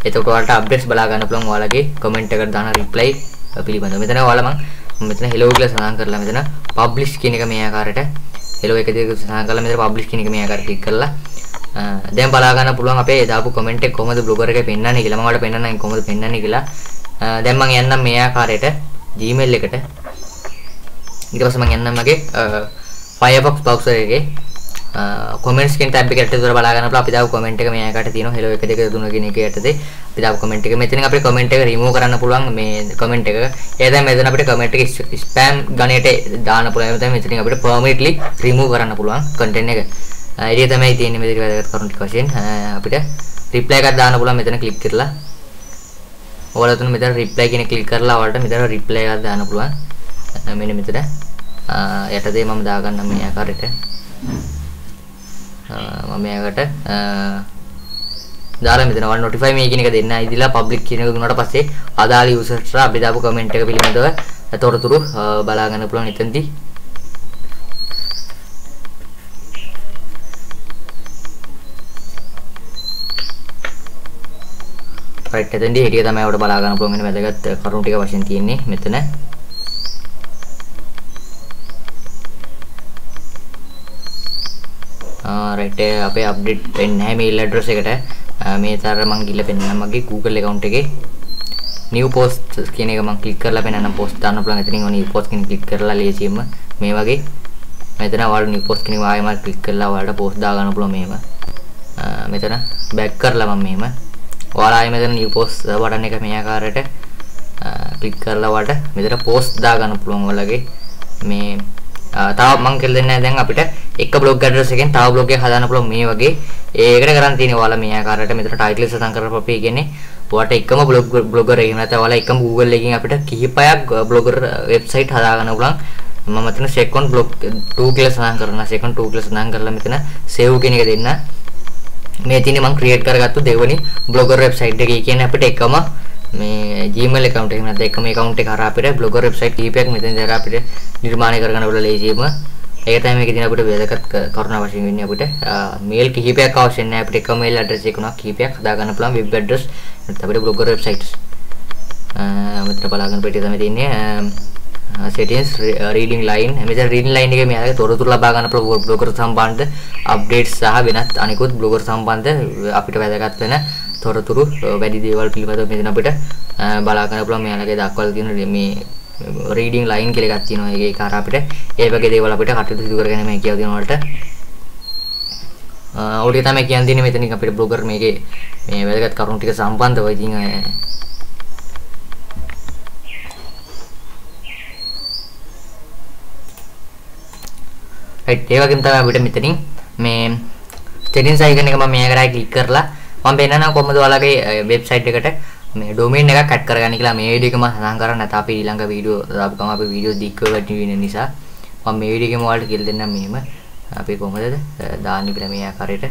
Speaker 1: එතකොට ඔයාලට updates බලා ගන්න පුළුවන් ඔයාලගේ comment එකට දාන reply පිළිබඳව. මෙතන ඔයාලා මම මෙතන hello කියලා සඳහන් කරලා මෙතන publish කියන එක මේ ආකාරයට hello එක දෙක සඳහන් කරලා මෙතන publish කියන එක මේ ආකාරයට ක්ලික් කරලා දැන් බලා ගන්න පුළුවන් අපේ දාපු comment එක කොහොමද blogger එකේ පෙන්නන්නේ කියලා. මම ඔයාලට පෙන්නන්නම් කොහොමද පෙන්නන්නේ කියලා. දැන් මම යන්නම් මේ ආකාරයට Gmail එකට. ඊට පස්සේ මම යන්නම් මගේ Firefox browser එකේ comments කියන tab එකට විතර බලා ගන්න පුළුවන් අපි දාපු comment එක මේ ආකාරයට තියෙනවා hello 1 2 3 කියන එක යටතේ අපි දාපු comment එක මෙතනින් අපේ comment එක remove කරන්න පුළුවන් මේ comment එක ඒ දැන් මෙතන අපිට comment එක spam ගණයට දාන්න පුළුවන් ඒ තමයි මෙතනින් අපිට permanently remove කරන්න පුළුවන් content එක ඒ තමයි තියෙන්නේ මෙතන වැදගත් කරුණු ටික වශයෙන් අපිට reply එකක් දාන්න පුළුවන් මෙතන click කරලා ඔයාලා තුන මෙතන reply කියන click කරලා ඔයාලට මෙතන reply එකක් දාන්න පුළුවන් මෙන්න මෙතන යටතේ මම දාගන්නම් මේ ආකාරයට මම මේකට දාලා මෙතන ඔයාලා notify me කියන එක දෙන්න ඉදිලා public කියන එක දුන්නාට පස්සේ අදාළ usersලා අපි දාපු comment එක පිළිබඳව තොරතුරු බලා ගන්න පුළුවන් එතනදී right එතනදී හිටිය තමයි ඔයාලට බලා ගන්න පුළුවන් වෙන වැදගත් කරුණු ටික වශයෙන් තියෙන්නේ මෙතන right අපේ අප්ඩේට් වෙන්නේ නැහැ mail address එකට මේ තරම මම ගිහලා පෙන්නන්න මගේ Google account එකේ new post කියන එක මම click කරලා පෙන්නන්න post දාන්න පුළුවන් එතනින් new post කියන click කරලා ලේසියෙන්ම මේ වගේ මෙතන ඔයාලා new post කියන එක ආයෙම click කරලා ඔයාලට post දා ගන්න පුළුවන් මේව මෙතන back කරලා මම මේව ඔයාලා ආයෙ මෙතන new post බටන් එක මේ ආකාරයට click කරලා ඔයාලට මෙතන post දා ගන්න පුළුවන් ඔයාලගේ මේ තව මම කියලා දෙන්නේ දැන් අපිට එක blog address එකෙන් තව blog එකක් හදාන්න පුළුවන් මේ වගේ ඒකට කරන් තියෙන්නේ ඔයාලා මේ ආකාරයට මෙතන title එක සඳහන් කරලා අපි කියන්නේ ඔයාලට එකම blogger එකකින් නැත්නම් ඔයාලා එකම Google එකකින් අපිට කිහිපයක් blogger website හදා ගන්න පුළුවන් මම මෙතන second blog 2 කියලා සඳහන් කරනවා second 2 කියලා සඳහන් කරලා මෙතන save කියන එක දෙන්න මේ තියෙන්නේ මම create කරගත්තු දෙවෙනි blogger website එකේ කියන්නේ අපිට එකම මේ Gmail account එක නැත්නම් එකම account එක හරහා අපිට blogger website කීපයක් මෙතෙන් දරා අපිට නිර්මාණය කරගන්න පුළුවන් ලේසියෙම ඒක තමයි මේකේ තියෙන අපිට වැදගත් කරුණ වශයෙන් වෙන්නේ අපිට mail කිහිපයක් අවශ්‍ය නැහැ අපිට එකම mail address එකක් කිහිපයක් හදා ගන්න පුළුවන් web address නැත්නම් අපිට blogger websites මෙතන බලාගන්න පිටිය තමයි තියෙන්නේ settings reading line මෙතන reading line එකේ මෙයාලගේ තොරතුරු ලබා ගන්න පුළුවන් බ්ලොගර් සම්බන්ධ updates සහ වෙනත් අනිකුත් බ්ලොගර් සම්බන්ධ අපිට වැදගත් වෙන තොරතුරු වැඩි දේවල් පිළිබඳව මෙතන අපිට බලා ගන්න පුළුවන් මෙයාලගේ දක්වලා තියෙන මේ reading line කියලා එකක් තියෙනවා ඒක අර අපිට ඒ වගේ දේවල් අපිට කටයුතු සිදු කරගෙන මේ කියව දෙන වලට ඔය තමයි කියන්නේ මෙතනින් අපිට බ්ලොගර් මේකේ මේ වැදගත් කරුණු ටික සම්බන්ධව ඉතින් right ඒ වගේම තමයි අපිට මෙතනින් මේ settings icon එක මම මේ කරා ක්ලික් කරලා මම පෙන්නනවා කොහොමද ඔයාලගේ වෙබ්සයිට් එකට මේ domain එකක් ඇඩ් කරගන්න කියලා මේ වීඩියෝ එකේ මම සඳහන් කරන්නේ නැත්නම් අපි ඊළඟ වීඩියෝ දාපු ගමන් අපි වීඩියෝ දික් වෙන නිසා මම මේ වීඩියෝ එකේම ඔයාලට කියලා දෙන්නම් මෙහෙම අපි කොහොමද දාන්නේ කියලා මේ ආකාරයට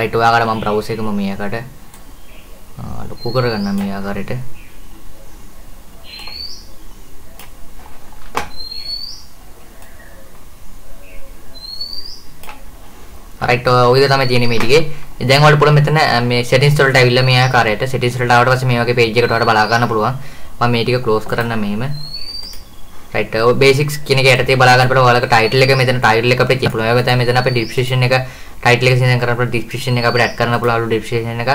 Speaker 1: right ඔයාලට මම browser එකම මේ ආකාරයට ලොකු කරගන්න මේ ආකාරයට right ඔය විදිහ තමයි තියෙන්නේ මේ ටිකේ දැන් ඔයාලට පුළුවන් මෙතන මේ settings වලට ඇවිල්ලා මේ ආකාරයට settings වලට ආවට පස්සේ මේ වගේ page එකකට ඔයාලට බලා ගන්න පුළුවන් මම මේ ටික close කරන්න මෙහෙම right basics කියන එක යටතේ බලා ගන්න පුළුවන් ඔයාලගේ title එක මෙතන title එක අපිට තියෙන්න පුළුවන් ඒක තමයි මෙතන අපේ description එක title එක සෙන්ඩ් කරන්න පුළුවන් description එක අපිට add කරන්න පුළුවන් description එක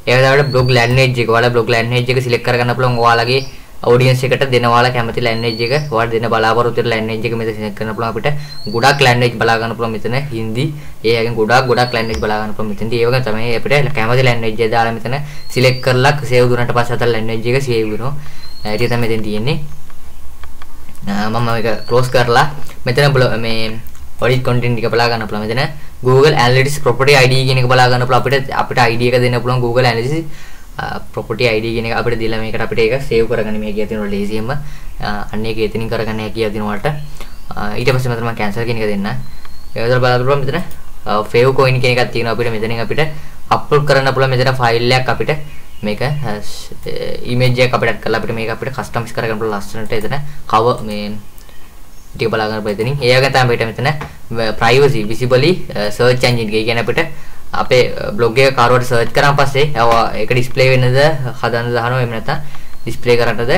Speaker 1: ඒ වගේම blog language එක ඔයාලා blog language එක select කරගන්න පුළුවන් ඔයාලගේ audience එකට දෙන ඔයාලා කැමති language එක ඔයාලා දෙන බලාපොරොත්තු වෙන language එක මෙතන select කරන්න පුළුවන් අපිට ගොඩක් language බලා ගන්න පුළුවන් මෙතන හින්දි ඒ වගේම ගොඩක් language බලා ගන්න පුළුවන් මෙතනදී ඒ වගේම තමයි අපිට කැමති language එක දාලා මෙතන select කරලා save දුන්නාට පස්සේ අතන language එක save වෙනවා ඒක තමයි මෙතන තියෙන්නේ මම මේක close කරලා මෙතන මේ audit content එක බලා ගන්න පුළුවන් මෙතන Google Analytics property ID කියන එක බලා ගන්න පුළුවන් අපිට ID එක දෙන්න පුළුවන් Google Analytics property ID කියන එක අපිට දීලා මේකට අපිට ඒක save කරගන්න මේ කිය තියෙනවා ලේසියෙන්ම අන්න ඒක එතනින් කරගන්න කිය තියෙනවා වලට ඊට පස්සේ මම cancel කියන එක දෙන්න ඒ විතර බලන්න පුළුවන් මෙතන fave coin කියන එකක් තියෙනවා අපිට මෙතනින් අපිට upload කරන්න පුළුවන් මෙතන file එකක් අපිට මේක image එකක් අපිට add කරලා අපිට මේක අපිට customize කරගන්න පුළුවන් ලස්සනට එතන cover මේ ටික බලා ගන්න පුළුවන් එතනින් ඒ වගේ තමයි අපිට මෙතන privacy visibly search engine එක කියන්නේ අපිට අපේ blog එක කාරුවට search කරාන් පස්සේ ඒක display වෙන්නද හදන්න දානවා එහෙම නැත්නම් display කරන්නද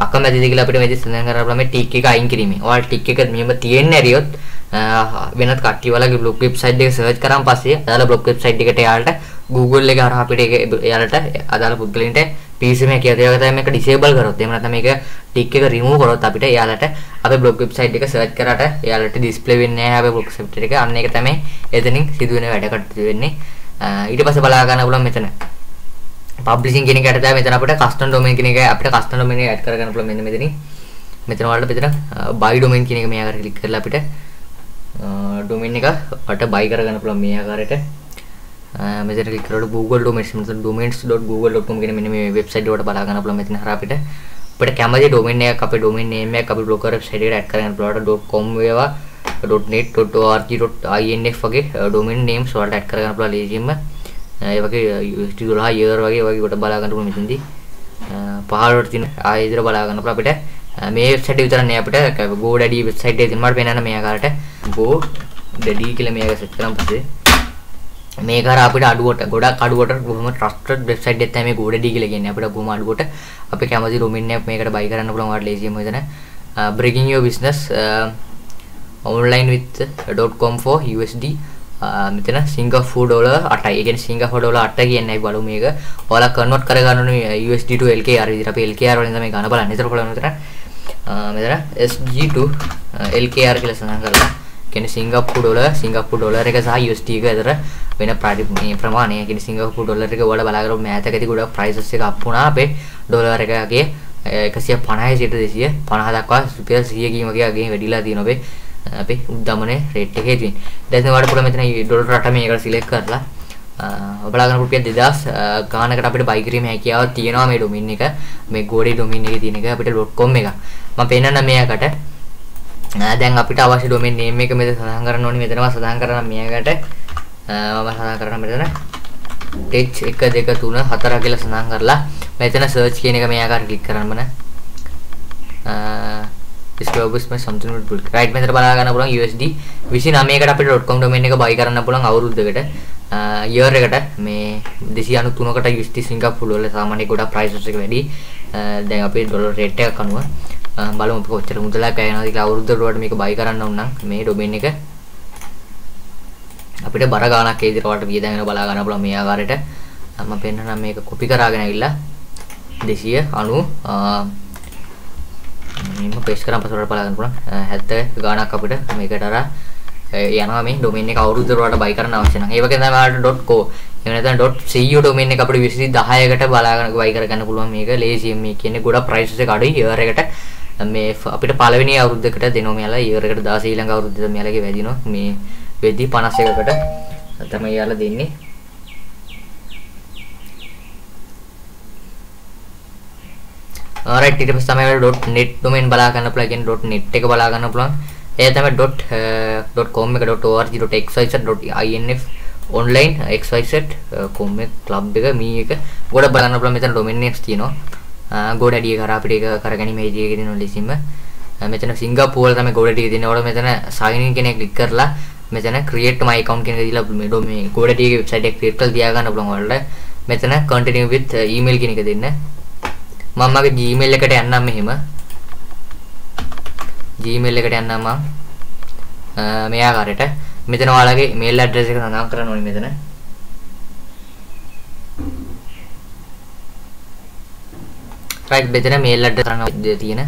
Speaker 1: අකමැතිද කියලා අපිට මේ සඳහන් කරලා බලන්න මේ tick එක අයින් කිරීමෙන්. ඔයාලා tick එක මෙහෙම තියෙන්නේ ඇරියොත් වෙනත් කට්ටිය වලගේ blog website එක search කරාන් පස්සේ අදාළ blog website එකට යාලට Google එක හරහා අපිට ඒක යාලට අදාළ පුද්ගලයන්ට PCM එක කියලා තමයි මේක disable කරොත් එහෙම නැත්නම් මේක tick එක remove කරොත් අපිට යාලට අපේ blog website එක search කරාට යාලට display වෙන්නේ නැහැ අපේ blog website එක. අන්න ඒක තමයි එතනින් සිදුවෙන වැඩ කටයුතු වෙන්නේ. ඊට පස්සේ බලා ගන්න පුළුවන් මෙතන publishing කියන එකට තමයි මෙතන අපිට custom domain කියන එක අපිට custom domain එක add කරගන්න පුළුවන් මෙන්න මෙතනින් මෙතන වලට මෙතන buy domain කියන එක මේ ආකාරයට ක්ලික් කරලා අපිට domain එක අපිට buy කරගන්න පුළුවන් මේ ආකාරයට මෙතන ක්ලික් කරලා Google domains මෙතන domains.google.com කියන මෙන්න මේ website එකට බලා ගන්න පුළුවන් මෙතන හරහා අපිට කැමති domain එකක් අපේ domain name එකක් අපි blogger website එකට add කරගන්න පුළුවන් .com වේවා .net .org .inf වගේ domain names වලට add කරගන්න පුළුවන් ලේසියෙන්ම ඒ වගේ USD 12 year වගේ කොට බලා ගන්න පුළුවන් මෙතනදී පහළට තියෙන ආයෙත් බලා ගන්න පුළුවන් අපිට මේ website විතර නේ අපිට GoDaddy website එකේ තියෙන මට පේනන්න මේ ආකාරයට GoDaddy කියලා මේක සෙට් කරන් පස්සේ මේක අර අපිට අඩුවට ගොඩක් අඩුවට බොහොම trusted website එකක් තමයි මේ GoDaddy කියලා කියන්නේ අපිට බොහොම අඩුවට අපි කැමති domain name මේකට buy කරන්න පුළුවන් වාට ලේසියෙන්ම මෙතන breaking your business online with .com for USD මෙතන සිංගප්පූර් ඩොලර් 8යි. ඒ කියන්නේ සිංගප්පූර් ඩොලර් 8 කියන්නේ බලමු මේක. ඔයාලා කන්වර්ට් කරගන්න ඕනේ USD to LKR විදිහට. අපි LKR වලින් තමයි ගන්න බලන්නේ. ඒතර බලන්න මෙතන SG to LKR කියලා සඳහන් කරලා. කියන්නේ සිංගප්පූර් ඩොලර් එක සහ USD එක අතර වෙන ප්‍රමාණය. කියන්නේ සිංගප්පූර් ඩොලර් එක ඔයාලා බලා කරමු මෑතකදී ගොඩක් prices එක අප් වුණා. අපේ ඩොලර් එකගේ 150 සිට 250 දක්වා රුපියල් 100 කීම වගේ වැඩිලා තියෙනවා අපේ උද්දමනේ රේට් එක හේතුවෙන්. දැන් ඔයාලට පුළුවන් මෙතන ඩොලර් රට මේකට සිලෙක්ට් කරලා ඔයාලා ගන්න රුපියල් 2000 ගානකට අපිට buy කිරීමේ හැකියාවක් තියෙනවා මේ domain එක. මේ GoDaddy domain එකේ තියෙන එක අපිට .com එක. මම පෙන්නන්න මේකට දැන් අපිට අවශ්‍ය domain name එක මෙතන සඳහන් කරන්න ඕනේ. මෙතනම සඳහන් කරන්න මේකට මම සඳහන් කරන්න මෙතන tech 1 2 3 4 කියලා සඳහන් කරලා මෙතන search කියන එක මේ ආකාරයට ක්ලික් කරන්න මම discovery something with right මෙතන බලා ගන්න පුළුවන් USD 29කට අපිට .com domain එක buy කරන්න පුළුවන් අවුරුද්දකට year එකට මේ 293කට USD සිංගප්පූරු වල සාමාන්‍ය ගොඩක් prices එක වැඩි. දැන් අපේ ඩොලර් රේට් එකක් අනුව බලමු අපි කොච්චර මුදලක් වැය වෙනවද කියලා. අවුරුද්දකට මේක buy කරන්න ඕන නම් මේ domain එක අපිට බර ගාණක් ඒ විදිහට වලට වියදම් වෙනවා බලා ගන්න පුළුවන් මේ ආකාරයට. මම පෙන්නනම් මේක copy කරාගෙන ඇවිල්ලා 290 මෙන්න paste කරන් පස්සේ වලට බලා ගන්න පුළුවන් 70 ගාණක් අපිට මේකට අර යනවා මේ domain එක අවුරුද්දකට වලට buy කරන්න අවශ්‍ය නම්. ඒ වගේ තමයි ඔයාලට .co එහෙම නැත්නම් .cu domain එක අපිට 10කට බලාගෙන buy කරගන්න පුළුවන්. මේක ලේසියෙන් මේ කියන්නේ ගොඩක් prices එක අඩුයි year එකට. මේ අපිට පළවෙනි අවුරුද්දකට දෙනවා මෙයාලා year එකට 16 ඊළඟ අවුරුද්දට මෙයාලගේ වැඩිනවා. මේ වෙදි 51කට තමයි යාලා දෙන්නේ. alright ඊට පස්සේ තමයි .net domain බලා ගන්න පුළුවන්. කියන්නේ .net එක බලා ගන්න පුළුවන්. ඒ තමයි .com එක .org .xyz .inf online xyz com එක club එක මේ එක ගොඩ බලන්න පුළුවන්. මෙතන domain names තියෙනවා. GoDaddy එක කරා අපිට ඒක කරගැනීම මේ විදිහේ දෙනවා ලෙසින්ම. මෙතන සිංගප්පූරු වල තමයි GoDaddy එක දෙන්නේ. ඔයාලා මෙතන sign in කියන එක ක්ලික් කරලා මෙතන create my account කියන එක දීලා මේ GoDaddy එකේ website එක create කරලා තියා ගන්න පුළුවන් ඔයාලට. මෙතන continue with email කියන එක දෙන්න. මම මගේ Gmail එකට යන්නම් මෙහෙම. Gmail එකට යන්නම් මම මේ ආකාරයට. මෙතන ඔයාලගේ mail address එක සඳහන් කරන්න ඕනේ මෙතන. right මෙතන mail address කරන්න තියෙන.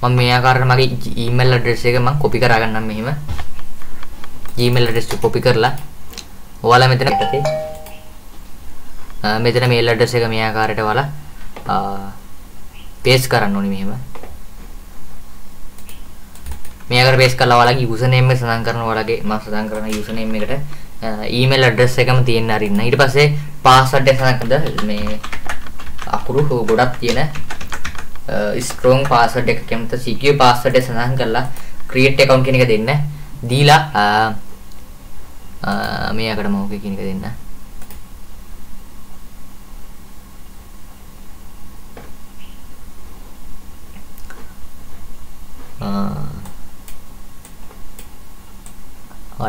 Speaker 1: මම මේ ආකාරයට මගේ email address එක මම copy කරා ගන්නම් මෙහෙම. Gmail address එක copy කරලා ඔයාලා මෙතන මෙතන mail address එක මේ ආකාරයට ඔයාලා paste කරන්න ඕනේ මෙහෙම. මේ ආකාරයට paste කරලා ඔයාලගේ username එක සඳහන් කරන ඔයාලගේ මම සඳහන් කරන username එකට email address එකම තියෙන්න අරින්න. ඊට පස්සේ password එක සඳහන් කරලා මේ අකුරු ගොඩක් තියෙන strong password එක කැමති secure password එක සඳහන් කරලා create account කියන එක දෙන්න. දීලා මේ අකට මොකක්ද කියන එක දෙන්න.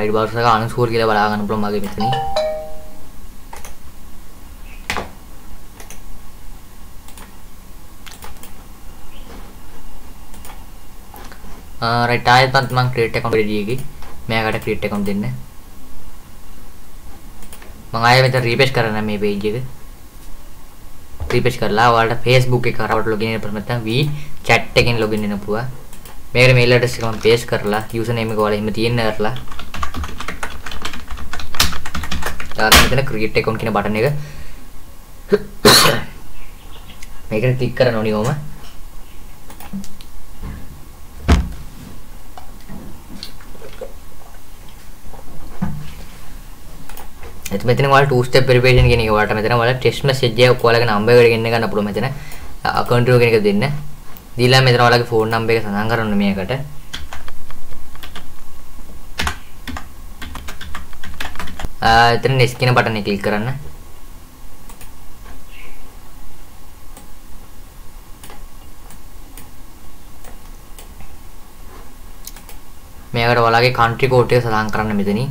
Speaker 1: ඊට පස්සේ අනුස්කෝර් කියලා බලා ගන්න පුළුවන් මගේ මෙතනින්. right ආයෙත් මම create account ready එකේ මෙයාකට create account දෙන්න. මම ආයෙ මෙතන refresh කරන්න මේ page එක. refresh කරලා ඔයාලට Facebook එක කරවට login වෙන්න නැත්නම් WeChat එකෙන් login වෙන්න පුළුවන්. මේකට mail address එක මම paste කරලා username එක ඔයාලා එහෙම තියෙන්න ඇරලා ඊට මෙතන create account කියන බටන් එක මේකට ක්ලික් කරන්න ඕනේ ඕම. එතකොට මෙතන ඔයාලා two step verification කියන එක ඔයාලට මෙතන ඔයාලා text message එක ඔයාලගේ number එකට ගෙන්න ගන්න පුළුවන්. මෙතන account එක කියන එක දෙන්න. දීලා මෙතන ඔයාලගේ phone number එක සඳහන් කරන්න මේකට. එතන next කියන බටන් එක ක්ලික් කරන්න. මේකට ඔයාලගේ country code එක සඳහන් කරන්න මෙතනින්.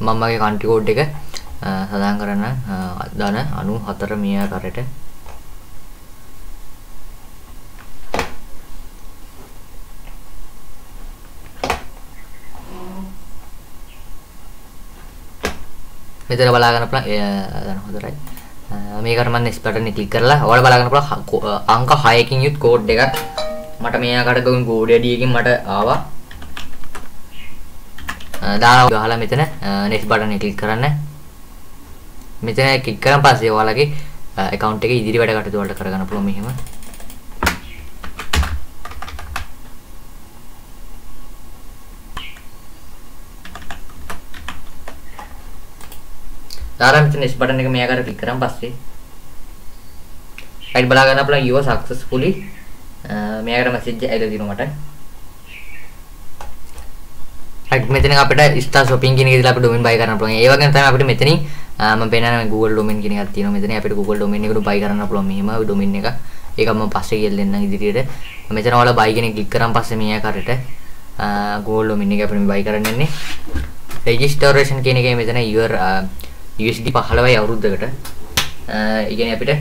Speaker 1: මම මගේ country code එක සඳහන් කරන්න ධන 94 මේ ආකාරයට. මෙතන බලා ගන්න පුළුවන් දැන් හොඳයි. මේකට මම next button එක click කරලා ඔයාලා බලා ගන්න පුළුවන් අංක 6කින් යුත් code එකක් මට මේ ආකාරයට GoDaddy එකකින් මට ආවා. දාලා ගහලා මෙතන next button එක click කරන්න. මෙතන click කරන් පස්සේ ඔයාලගේ account එකේ ඉදිරි වැඩ කටයුතු වලට කරගන්න පුළුවන් මෙහෙම. දාලා මෙතන next button එක මේ ආකාරයට click කරන් පස්සේ right බලා ගන්න පුළුවන් you are successfully මේ ආකාරයට message ඇවිල්ලා දිනවා මට. right මෙතන අපිට start shopping කියන එක දාලා අපිට domain buy කරන්න පුළුවන්. ඒ වගේම තමයි අපිට මෙතනින් මම පෙන්නන මේ Google domain කියන එකක් තියෙනවා. මෙතන අපිට Google domain එකකට buy කරන්න පුළුවන් මෙහෙම domain එක. ඒක මම පස්සේ කියලා දෙන්නම් ඉදිරියට. මෙතන ඔයාලා buy කියන එක click කරන් පස්සේ මේ ආකාරයට Google domain එක අපිට buy කරන්න ඉන්නේ. registration කියන එකේ මෙතන year USD 15යි අවුරුද්දකට. ඒ කියන්නේ අපිට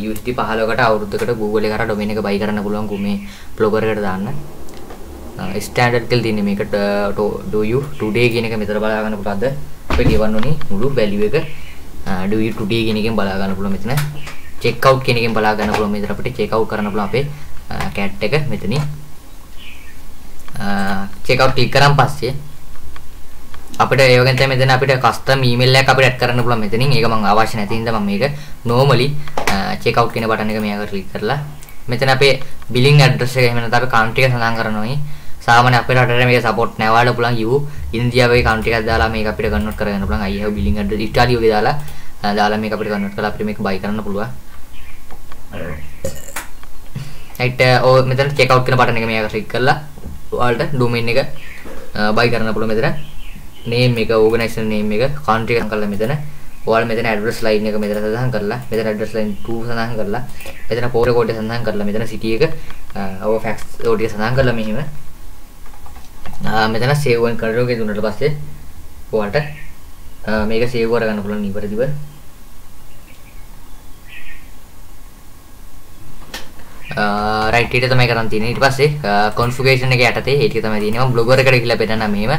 Speaker 1: USD 15කට අවුරුද්දකට Google එක කරා domain එක buy කරන්න පුළුවන් මේ blogger එකට දාන්න. standard කියලා තියෙන්නේ මේක do you today කියන එක මෙතන බලා ගන්න පුළුවන්ද? අපි ගෙවන්න ඕනේ මුළු value එක do you today කියන එකෙන් බලා ගන්න පුළුවන් මෙතන. check out කියන එකෙන් බලා ගන්න පුළුවන් මෙතන අපිට check out කරන්න පුළුවන් අපේ cat එක මෙතනින්. check out click කරාන් පස්සේ අපිට ඒ වගේම තමයි මෙතන අපිට custom email එකක් අපිට add කරන්න පුළුවන් මෙතනින්. ඒක මම අවශ්‍ය නැති හින්දා මම මේක normally check out කියන බටන් එක මේක ක්ලික් කරලා මෙතන අපේ billing address එක එහෙම නැත්නම් අපේ country එක සඳහන් කරනවා නේ. සාමාන්‍ය අපේ රටේ මේක support නැවාට පුළුවන් you ඉන්දියාවේ country එකක් දාලා මේක අපිට convert කරගන්න පුළුවන්. I have billing address ඉතාලිය වගේ දාලා මේක අපිට convert කරලා අපිට මේක buy කරන්න පුළුවන්. right ඔය මෙතන check out කියන බටන් එක මේක ක්ලික් කරලා ඔයාලට domain එක buy කරන්න පුළුවන් මෙතන. name එක organization name එක country එක කරලා මෙතන ඔයාලා මෙතන address line එක මෙතන සඳහන් කරලා මෙතන address line 2 සඳහන් කරලා මෙතන port code එක සඳහන් කරලා මෙතන city එක ඔය fax code එක සඳහන් කරලා මෙහෙම මෙතන save and control එක දුන්නාට පස්සේ ඔයාලට මේක save කරගන්න පුළුවන් නිවැරදිව. right ඊට තමයි කරන් තියෙන්නේ. ඊට පස්සේ configuration එක යටතේ ඒක තමයි තියෙන්නේ. මම blogger එකට ගිහලා පෙන්නන්න මෙහෙම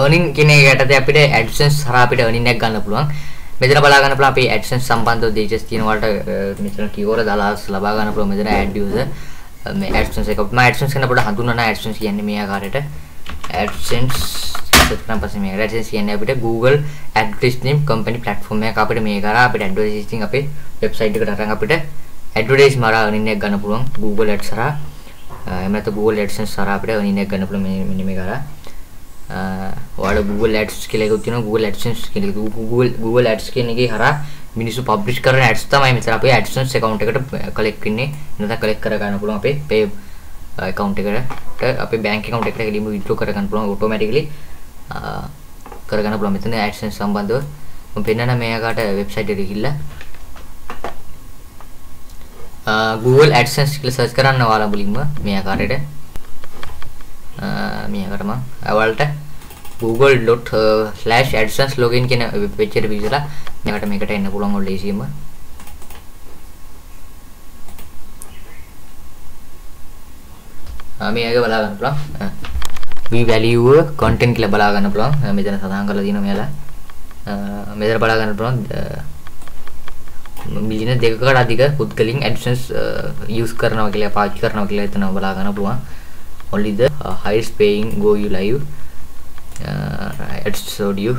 Speaker 1: earning කියන එක යටතේ අපිට AdSense හරහා අපිට earning එකක් ගන්න පුළුවන්. මෙතන බලා ගන්න පුළුවන් අපේ AdSense සම්බන්ධව details තියෙන වලට මෙතන keyword දාලා ලබා ගන්න පුළුවන්. මෙතන add user මේ AdSense එක මම AdSense කියන පොඩ හඳුන්වන AdSense කියන්නේ මේ ආකාරයට AdSense සෙට්නම් පස්සේ මේ AdSense කියන්නේ අපිට Google advertising company platform එකක් අපිට මේ කරා අපිට advertising අපේ website එකට අරන් අපිට advertise මාරා earning එකක් ගන්න පුළුවන් Google Ads හරහා. එහෙම නැත්නම් Google AdSense හරහා අපිට earning එකක් ගන්න පුළුවන් මෙන්න මේ කරා. ඔයාලා Google Ads කියලා එකක් තියෙනවා Google AdSense කියලා එකක් Google Ads කියන එකේ හරහා මිනිස්සු publish කරන ads තමයි මෙතන අපේ AdSense account එකට collect වෙන්නේ. නැත්නම් collect කර ගන්න පුළුවන් අපේ pay account එකට අපේ bank account එකට ගෙලින්ම withdraw කර ගන්න පුළුවන් automatically කර ගන්න පුළුවන්. මෙතන AdSense සම්බන්ධව මම පෙන්නන මේ ආකාරයට website එකට ගිහිල්ලා Google AdSense කියලා search කරන්න ඔයාලා මුලින්ම මේ ආකාරයට මේ ආකාරම ඔයාලට google./adsense login කියන වෙබ් එකට විසිරලා මේකට එන්න පුළුවන් ඔය ලේසියෙම. මේක බලා ගන්න පුළුවන්. we value content කියලා බලා ගන්න පුළුවන්. මෙතන සඳහන් කරලා තියෙනවා මෙයාලා. මෙතන බලා ගන්න පුළුවන් මිලියන 2කට අධික පුද්ගලින් AdSense use කරනවා කියලා පාවිච්චි කරනවා කියලා එතන බලා ගන්න පුළුවන්. only the highest paying go you live ads audio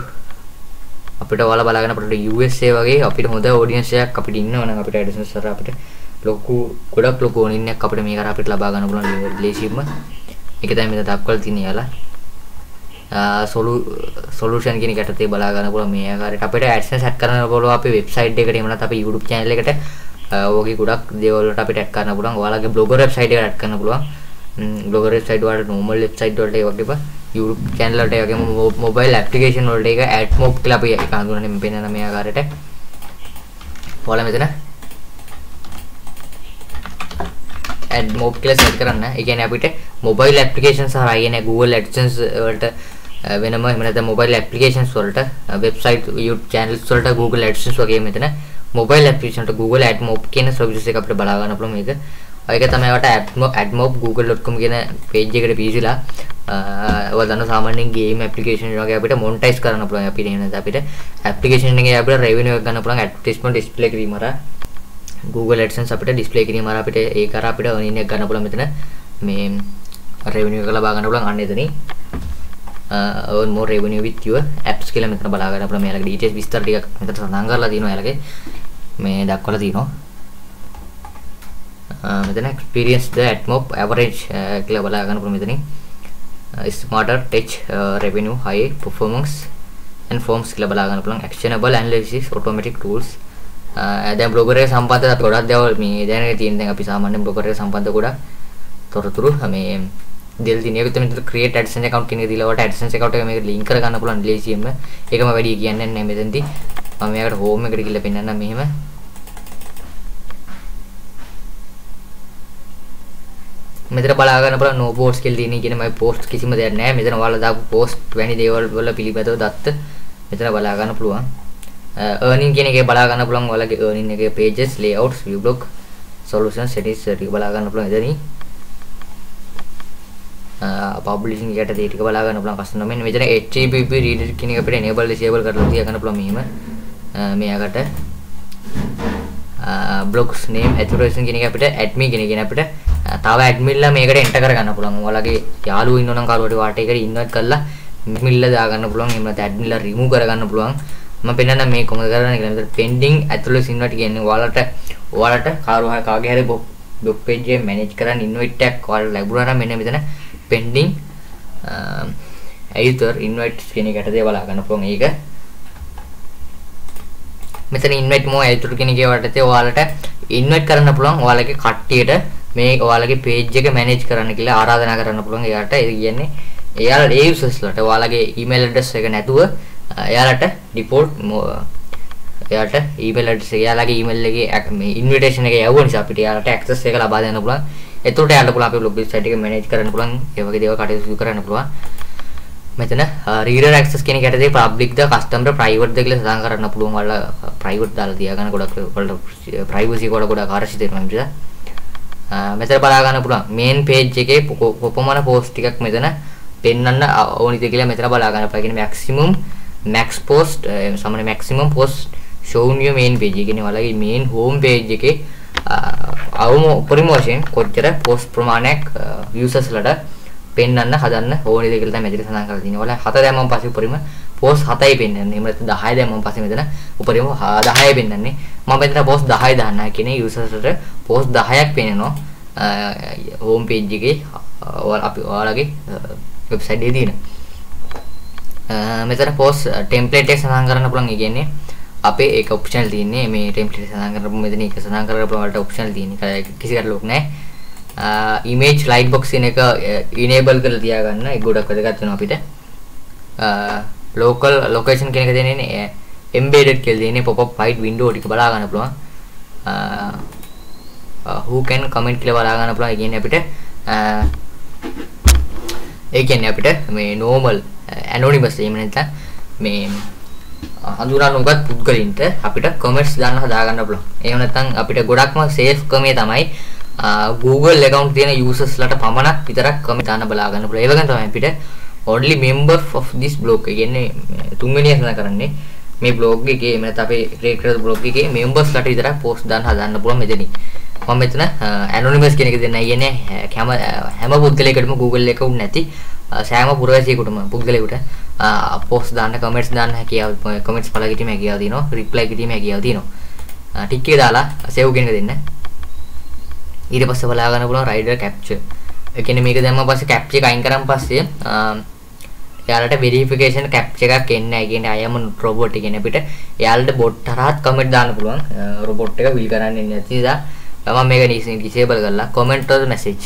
Speaker 1: අපිට ඔයාලා බලා ගන්න අපිට USA වගේ අපිට හොඳ audience එකක් අපිට ඉන්නවා නම් අපිට AdSense හරහා අපිට ගොඩක් ලොකු earning එකක් අපිට මේක අපිට ලබා ගන්න පුළුවන් ලේසියෙන්ම. ඒක තමයි මෙතන දක්වලා තියෙන්නේ යාලා. solution කියන එකට තේ බලා ගන්න පුළුවන් මේ ආකාරයට අපිට AdSense add කරන්න පුළුවන් අපේ website එකට එහෙම නැත්නම් අපේ YouTube channel එකට ඔයගේ ගොඩක් දේවල් වලට අපිට add කරන්න පුළුවන්. ඔයාලගේ blogger website එකට add කරන්න පුළුවන්. blogger website වලට normal website වලට ඒ වගේ YouTube channel වලට ඒ වගේම mobile application වලට ඒක AdMob කියලා අපි ඒක හඳුනන්නේ මේ පෙන්නන මේ ආකාරයට. ඔයාලා මෙතන AdMob කියලා search කරන්න. ඒ කියන්නේ අපිට mobile applications හරහා කියන්නේ Google AdSense වලට වෙනම එහෙම නැත්නම් mobile applications වලට website YouTube channels වලට Google AdSense වගේ මෙතන mobile application වලට Google AdMob කියන services එක අපිට බලා ගන්න පුළුවන් මේක. ඒක තමයි වට AdMob google.com කියන page එකට පිවිසලා ඔය දන්න සාමාන්‍යයෙන් game application වගේ අපිට monetize කරන්න පුළුවන්. අපිට එහෙම නැත්නම් අපිට application එකේ අපිට revenue එකක් ගන්න පුළුවන් advertisement display කිරීම හරහා Google AdSense අපිට display කිරීම හරහා අපිට ඒක හරහා අපිට earning එකක් ගන්න පුළුවන්. මෙතන මේ revenue එක ලබා ගන්න පුළුවන්. අන්න එතනින් earn more revenue with your apps කියලා මෙතන බලා ගන්න පුළුවන්. මෙයාලගේ details විස්තර ටිකක් මෙතන සඳහන් කරලා තියෙනවා. එයාලගේ මේ දක්වලා තියෙනවා. මෙතන experience the AdMob average කියලා බලා ගන්න පුළුවන්. මෙතනින් smarter touch revenue high performance and forms කියලා බලා ගන්න පුළුවන්. actionable analysis automatic tools දැන් blogger එක සම්බන්ධ ගොඩක් දේවල් මේ දැනගෙන තියෙන දැන් අපි සාමාන්‍යයෙන් blogger එක සම්බන්ධ ගොඩක් තොරතුරු මේ දෙල් දින එක තමයි create AdSense account කියන එක දීලා වට AdSense account එක මේක link කර ගන්න පුළුවන් ලේසියෙන්ම. ඒකම වැඩි කියන්නේ නැහැ මෙතෙන්දී. මම මේකට home එකට ගිහලා පෙන්නන්නම් මෙහෙම. මෙතන බලා ගන්න පුළුවන් no post කියලා තියෙන කියන මම post කිසිම දෙයක් නැහැ. මෙතන ඔයාලා දාපු post වැනි දේවල් වල පිළිබඳව දත්ත මෙතන බලා ගන්න පුළුවන්. earning කියන එකේ බලා ගන්න පුළුවන් ඔයාලගේ earning එකේ pages layouts view block solutions settings ටික බලා ගන්න පුළුවන් එතනින්. publishing එකට දේ ටික බලා ගන්න පුළුවන් කස්ටමර් මෙන්න මෙතන HTTP reader කියන එක අපිට enable disable කරලා තියා ගන්න පුළුවන් මෙහෙම. මෙයාකට blogs name authorization කියන එක අපිට admin කියන අපිට තව admin ලා මේකට enter කරගන්න පුළුවන්. ඔයාලගේ යාළුවෝ ඉන්නවනම් කවුරුහරි වාට එකට invite කරලා admin ලා දාගන්න පුළුවන්. එහෙම නැත්නම් admin ලා remove කරගන්න පුළුවන්. මම පෙන්නන්න මේ කොහොමද කරන්නේ කියලා. මෙතන pending authorization invite කියන්නේ ඔයාලට කවුරුහරි කාගේ හරි blog page එක manage කරන්න invite එකක් ඔයාලට ලැබුණා නම් මෙන්න මෙතන pending author invite කියන එකට දේ බලා ගන්න පුළුවන්. ඒක මෙතන invite more author කියන එකේ වටතේ ඔයාලට invite කරන්න පුළුවන්. ඔයාලගේ කට්ටියට මේ ඔයාලගේ page එක manage කරන්න කියලා ආරාධනා කරන්න පුළුවන්. එයාට ඒ කියන්නේ එයාලා ඒ users ලට ඔයාලගේ email address එක නැතුව එයාලට default එයාට email address එයාලගේ email එකේ මේ invitation එක යවුව නිසා අපිට එයාලට access එක ලබා දෙන්න පුළුවන්. එතකොට එයාලට පුළුවන් අපේ blog website එක manage කරන්න පුළුවන්. ඒ වගේ දේවල් කටයුතු කරන්න පුළුවන්. මෙතන reader access කියන එකට දේ public ද customer private ද කියලා සඳහන් කරන්න පුළුවන්. ඔයාලා private දාලා තියාගන්න ගොඩක් ඔයාලට privacy එක ගොඩක් ආරක්ෂිත වෙනවා නිසා. මෙතන බලා ගන්න පුළුවන් main page එකේ කොපමණ post ටිකක් මෙතන පෙන්වන්න ඕනිද කියලා මෙතන බලා ගන්න පුළුවන්. කියන්නේ maximum max post සමන maximum post shown your main page. කියන්නේ ඔයාලගේ main home page එකේ අවම උපරිම වශයෙන් කොච්චර post ප්‍රමාණයක් users ලට පෙන්වන්න හදන්න ඕනේද කියලා තමයි මෙතන සඳහන් කරලා තියෙන්නේ. ඔයාලා 7 දැම්මම පස්සේ උපරිම post 7යි පෙන්වන්නේ. එහෙම නැත්නම් 10 දැම්මම පස්සේ මෙතන උපරිම 10යි පෙන්වන්නේ. මම මෙතන post 10යි දාන්නා කියන්නේ users ට post 10ක් පෙන්වනවා home page එකේ අපි ඔයාලගේ website එකේ තියෙන. මෙතන post template එක සඳහන් කරන්න පුළුවන්. ඒ කියන්නේ අපේ ඒක optional තියෙන්නේ. මේ template සඳහන් කරපුවම මෙතන ඒක සඳහන් කරලා ඔයාලට optional තියෙන්නේ. කිසි කරලොක් නැහැ. image light box එක enable කරලා තියාගන්න. ඒක ගොඩක් වැදගත් වෙනවා අපිට. local location කියන එක දෙන්නේ embedded කියලා දෙන්නේ pop up hide window ටික බලා ගන්න පුළුවන්. who can comment කියලා බලා ගන්න පුළුවන්. ඒ කියන්නේ අපිට මේ normal anonymous එහෙම නැත්නම් මේ හඳුනා නොගත් පුද්ගලින්ට අපිට comments දාන්න හදා ගන්න පුළුවන්. එහෙම නැත්නම් අපිට ගොඩක්ම safe ක්‍රමය තමයි Google account තියෙන users ලට පමණක් විතරක් comment දාන්න බලා ගන්න පුළුවන්. ඒ වගේම තමයි අපිට only member of this blog කියන්නේ තුන්වෙනි එක කරන්නේ මේ blog එකේ එහෙම නැත්නම් අපේ create කරපු blog එකේ members ලට විතරක් post දාන්න හදන්න පුළුවන් මෙතනින්. මම මෙතන anonymous කියන එක දෙන්නයි කියන්නේ හැම පුද්ගලයෙකුටම Google account නැති සෑම පුරවැසියෙකුටම පුද්ගලයෙකුට post දාන්න comments දාන්න හැකියාව comments පළ කිරීමේ හැකියාව තියෙනවා reply කිරීමේ හැකියාව තියෙනවා ටික් එක දාලා save කියන එක දෙන්න ඊට පස්සේ බලා ගන්න පුළුවන් rider capture ඒ කියන්නේ මේක දැම්මම පස්සේ capture එක අයින් කරාන් පස්සේ එයාලට verification capture එකක් එන්නේ නැහැ කියන්නේ I am a robot කියන්නේ අපිට එයාලට bot තරහත් comment දාන්න පුළුවන් robot එක fill කරන්නේ නැති නිසා මම මේක disable කරලා comment or message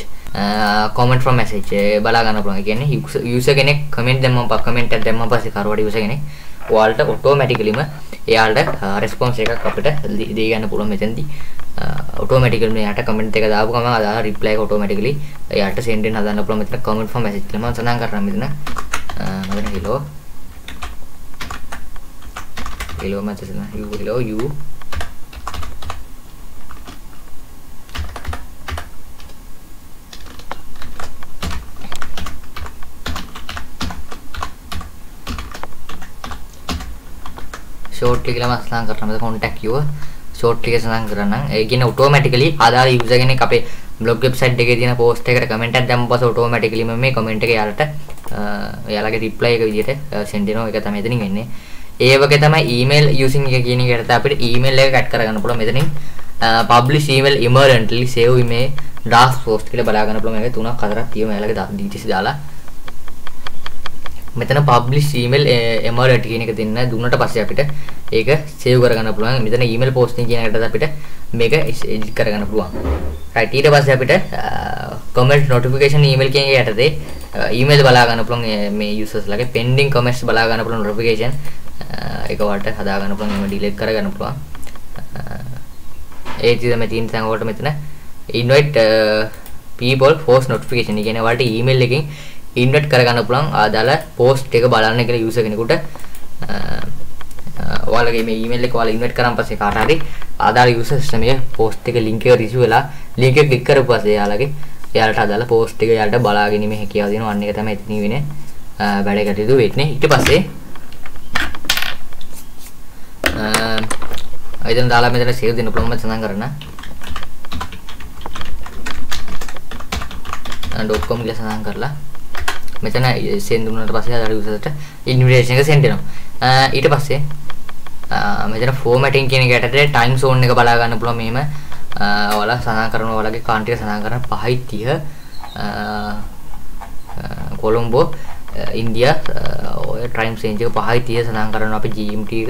Speaker 1: comment from message බලා ගන්න පුළුවන්. ඒ කියන්නේ user කෙනෙක් comment දැම්මම comment එකක් දැම්මම පස්සේ කරුවට user කෙනෙක් ඔයාලට automatically එයාලට response එකක් අපිට දී ගන්න පුළුවන් මෙතනදී. automatically එයාට comment එක දාපු ගමන් අදාළ reply එක automatically එයාට send වෙන හදන්න පුළුවන්. මෙතන comment from message කියලා මම සඳහන් කරනවා මෙතන. මෙතන hello මතසන hello you short එක කියලා සඳහන් කරනවා. contact your short එක සඳහන් කරනවා. ඒ කියන්නේ automatically ආදාළ user කෙනෙක් අපේ blog website එකේ තියෙන post එකට comment එකක් දැම්මම පස්සේ automatically මේ comment එක යාලට යාලගේ reply එක විදිහට send වෙනවා. ඒක තමයි එතනින් වෙන්නේ. ඒ වගේ තමයි email using එක කියන එකට අපිට email එක add කරගන්න පුළුවන්. මෙතනින් publish email immediately save email draft post කියලා බලා ගන්න පුළුවන්. මේක 3ක් 4ක් තියෙනවා යාලගේ details දාලා මෙතන publish email emerald කියන එක දෙන්න දුන්නට පස්සේ අපිට ඒක save කරගන්න පුළුවන්. මෙතන email posting කියන එකට අපිට මේක edit කරගන්න පුළුවන්. right ඊට පස්සේ අපිට comment notification email කියන එක යටතේ email බලා ගන්න පුළුවන් මේ users ලගේ pending comments බලා ගන්න පුළුවන් notification ඒක වලට හදා ගන්න පුළුවන්. එහෙම delete කරගන්න පුළුවන්. ඒ විදිහට මේ තියෙන තැන් වලට මෙතන invite people post notification. ඒ කියන්නේ ඔයාලට email එකෙන් invite කරගන්න පුළුවන් ආදාළ post එක බලන්න කියලා user කෙනෙකුට ඔයාලගේ මේ email එක ඔයාලා invite කරාන් පස්සේ කාට හරි ආදාළ user system එකේ post එක link එක receive වෙලා link එක click කරපු පස්සේ එයාලට අදාළ post එක එයාලට බලා ගැනීම හැකියාව දෙනවා. අන්න එක තමයි එතනින් වෙන්නේ වැඩ කටයුතු වෙන්නේ. ඊට පස්සේ අයිතන දාලා මෙතන save දෙන්න පුළුවන්. මම සඳහන් කරන්න .com කියලා සඳහන් කරලා මෙතන send දුන්නාට පස්සේ අදාළ userට invitation එක send වෙනවා. ඊට පස්සේ මෙතන formatting කියන එක යටතේ time zone එක බලා ගන්න පුළුවන්. මෙහෙම ඔයාලා සඳහන් කරනවා ඔයාලගේ country එක සඳහන් කරන 5:30 කොළඹ ඉන්දියා ඔය time change එක 5:30 සඳහන් කරනවා. අපි GMT එක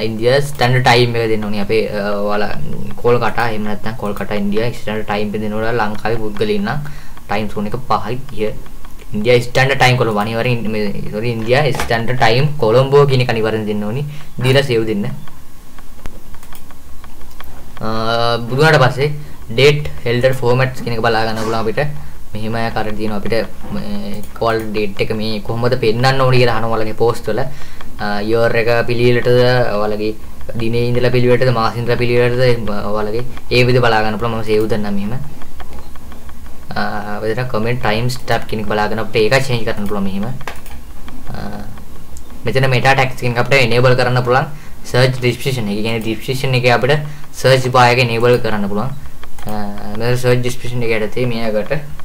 Speaker 1: ඉන්දියා standard time එක දෙන්න ඕනේ. අපේ ඔයාලා කොල්කටා එහෙම නැත්නම් කොල්කටා ඉන්දියා standard time එක දෙන්න ඕනේ. ලංකාවේ පුද්ගලයන් නම් time zone එක 5:30 ඉන්දියා standard time කොළඹ අනිවාර්යෙන් sorry India standard time Colombo කියන එක අනිවාර්යෙන් දෙන්න ඕනේ. දීලා save දෙන්න. බුදුනාට පස්සේ date helder formats කියන එක බලා ගන්න පුළුවන් අපිට. මෙහෙම ආකාරයට දිනන අපිට call date එක මේ කොහොමද පෙන්වන්න ඕනේ කියලා අහනවා ඔයාලගේ post වල. year එක පිළිවෙලටද ඔයාලගේ දිනේ ඉඳලා පිළිවෙලටද මාසෙ ඉඳලා පිළිවෙලටද ඔයාලගේ ඒ විදිහ බලා ගන්න පුළුවන්. මම save දෙන්නම් මෙහෙම. වෙදර comment time step කියන එක බලාගෙන අපිට ඒක change කරන්න පුළුවන් මෙහෙම. මෙතන meta tags කියන එක අපිට enable කරන්න පුළුවන්. search description එක කියන්නේ description එකේ අපිට search bar එක enable කරන්න පුළුවන්. මෙතන search description එක යටතේ මෙයාකට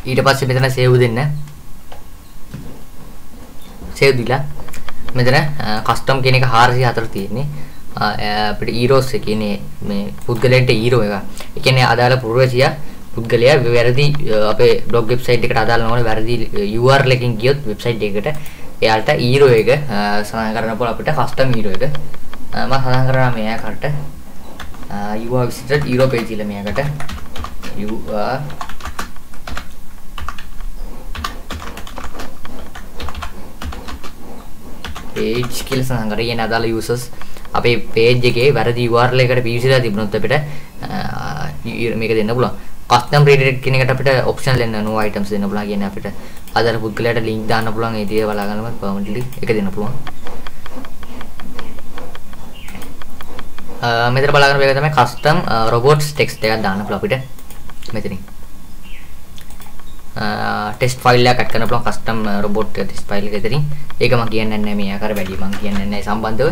Speaker 1: ඊට පස්සේ මෙතන save දෙන්න. save දීලා මෙතන custom කියන එක 404 තියෙන්නේ. අපිට euros එක කියන්නේ මේ පුද්ගලයන්ට euro එක. ඒ කියන්නේ අදාළ පුරවැසියා පුද්ගලයා වැරදි අපේ blog website එකට අදාළ නොවන වැරදි URL එකකින් ගියොත් website එකකට එයාලට euro එක සඳහන් කරන්න පුළුවන් අපිට custom euro එක. මම සඳහන් කරනවා මෙයාකට you have visited euro page කියලා මෙයාකට you are page කියලා සඳහන් කරලා කියන අදාළ users අපේ page එකේ වැරදි URL එකකට පිවිසලා තිබුණොත් අපිට මේක දෙන්න පුළුවන්. custom redirect කියන එකට අපිට option දෙන්න no items දෙන්න පුළුවන්. කියන්නේ අපිට අදාළ පුද්ගලයාට link දාන්න පුළුවන්. ඒ දේ බලා ගන්නම permanently එක දෙන්න පුළුවන්. මෙතන බලා ගන්න මේක තමයි custom robots text එකක් දාන්න පුළුවන් අපිට මෙතනින්. ටෙස්ට් ෆයිල් එකක් ඇඩ් කරන්න පුළුවන් custom robot ටෙස්ට් ෆයිල් එක ඇතුලින්. ඒක මම කියන්නේ නැහැ මේ ආකාර වැඩි මම කියන්නේ නැහැ සම්බන්ධව.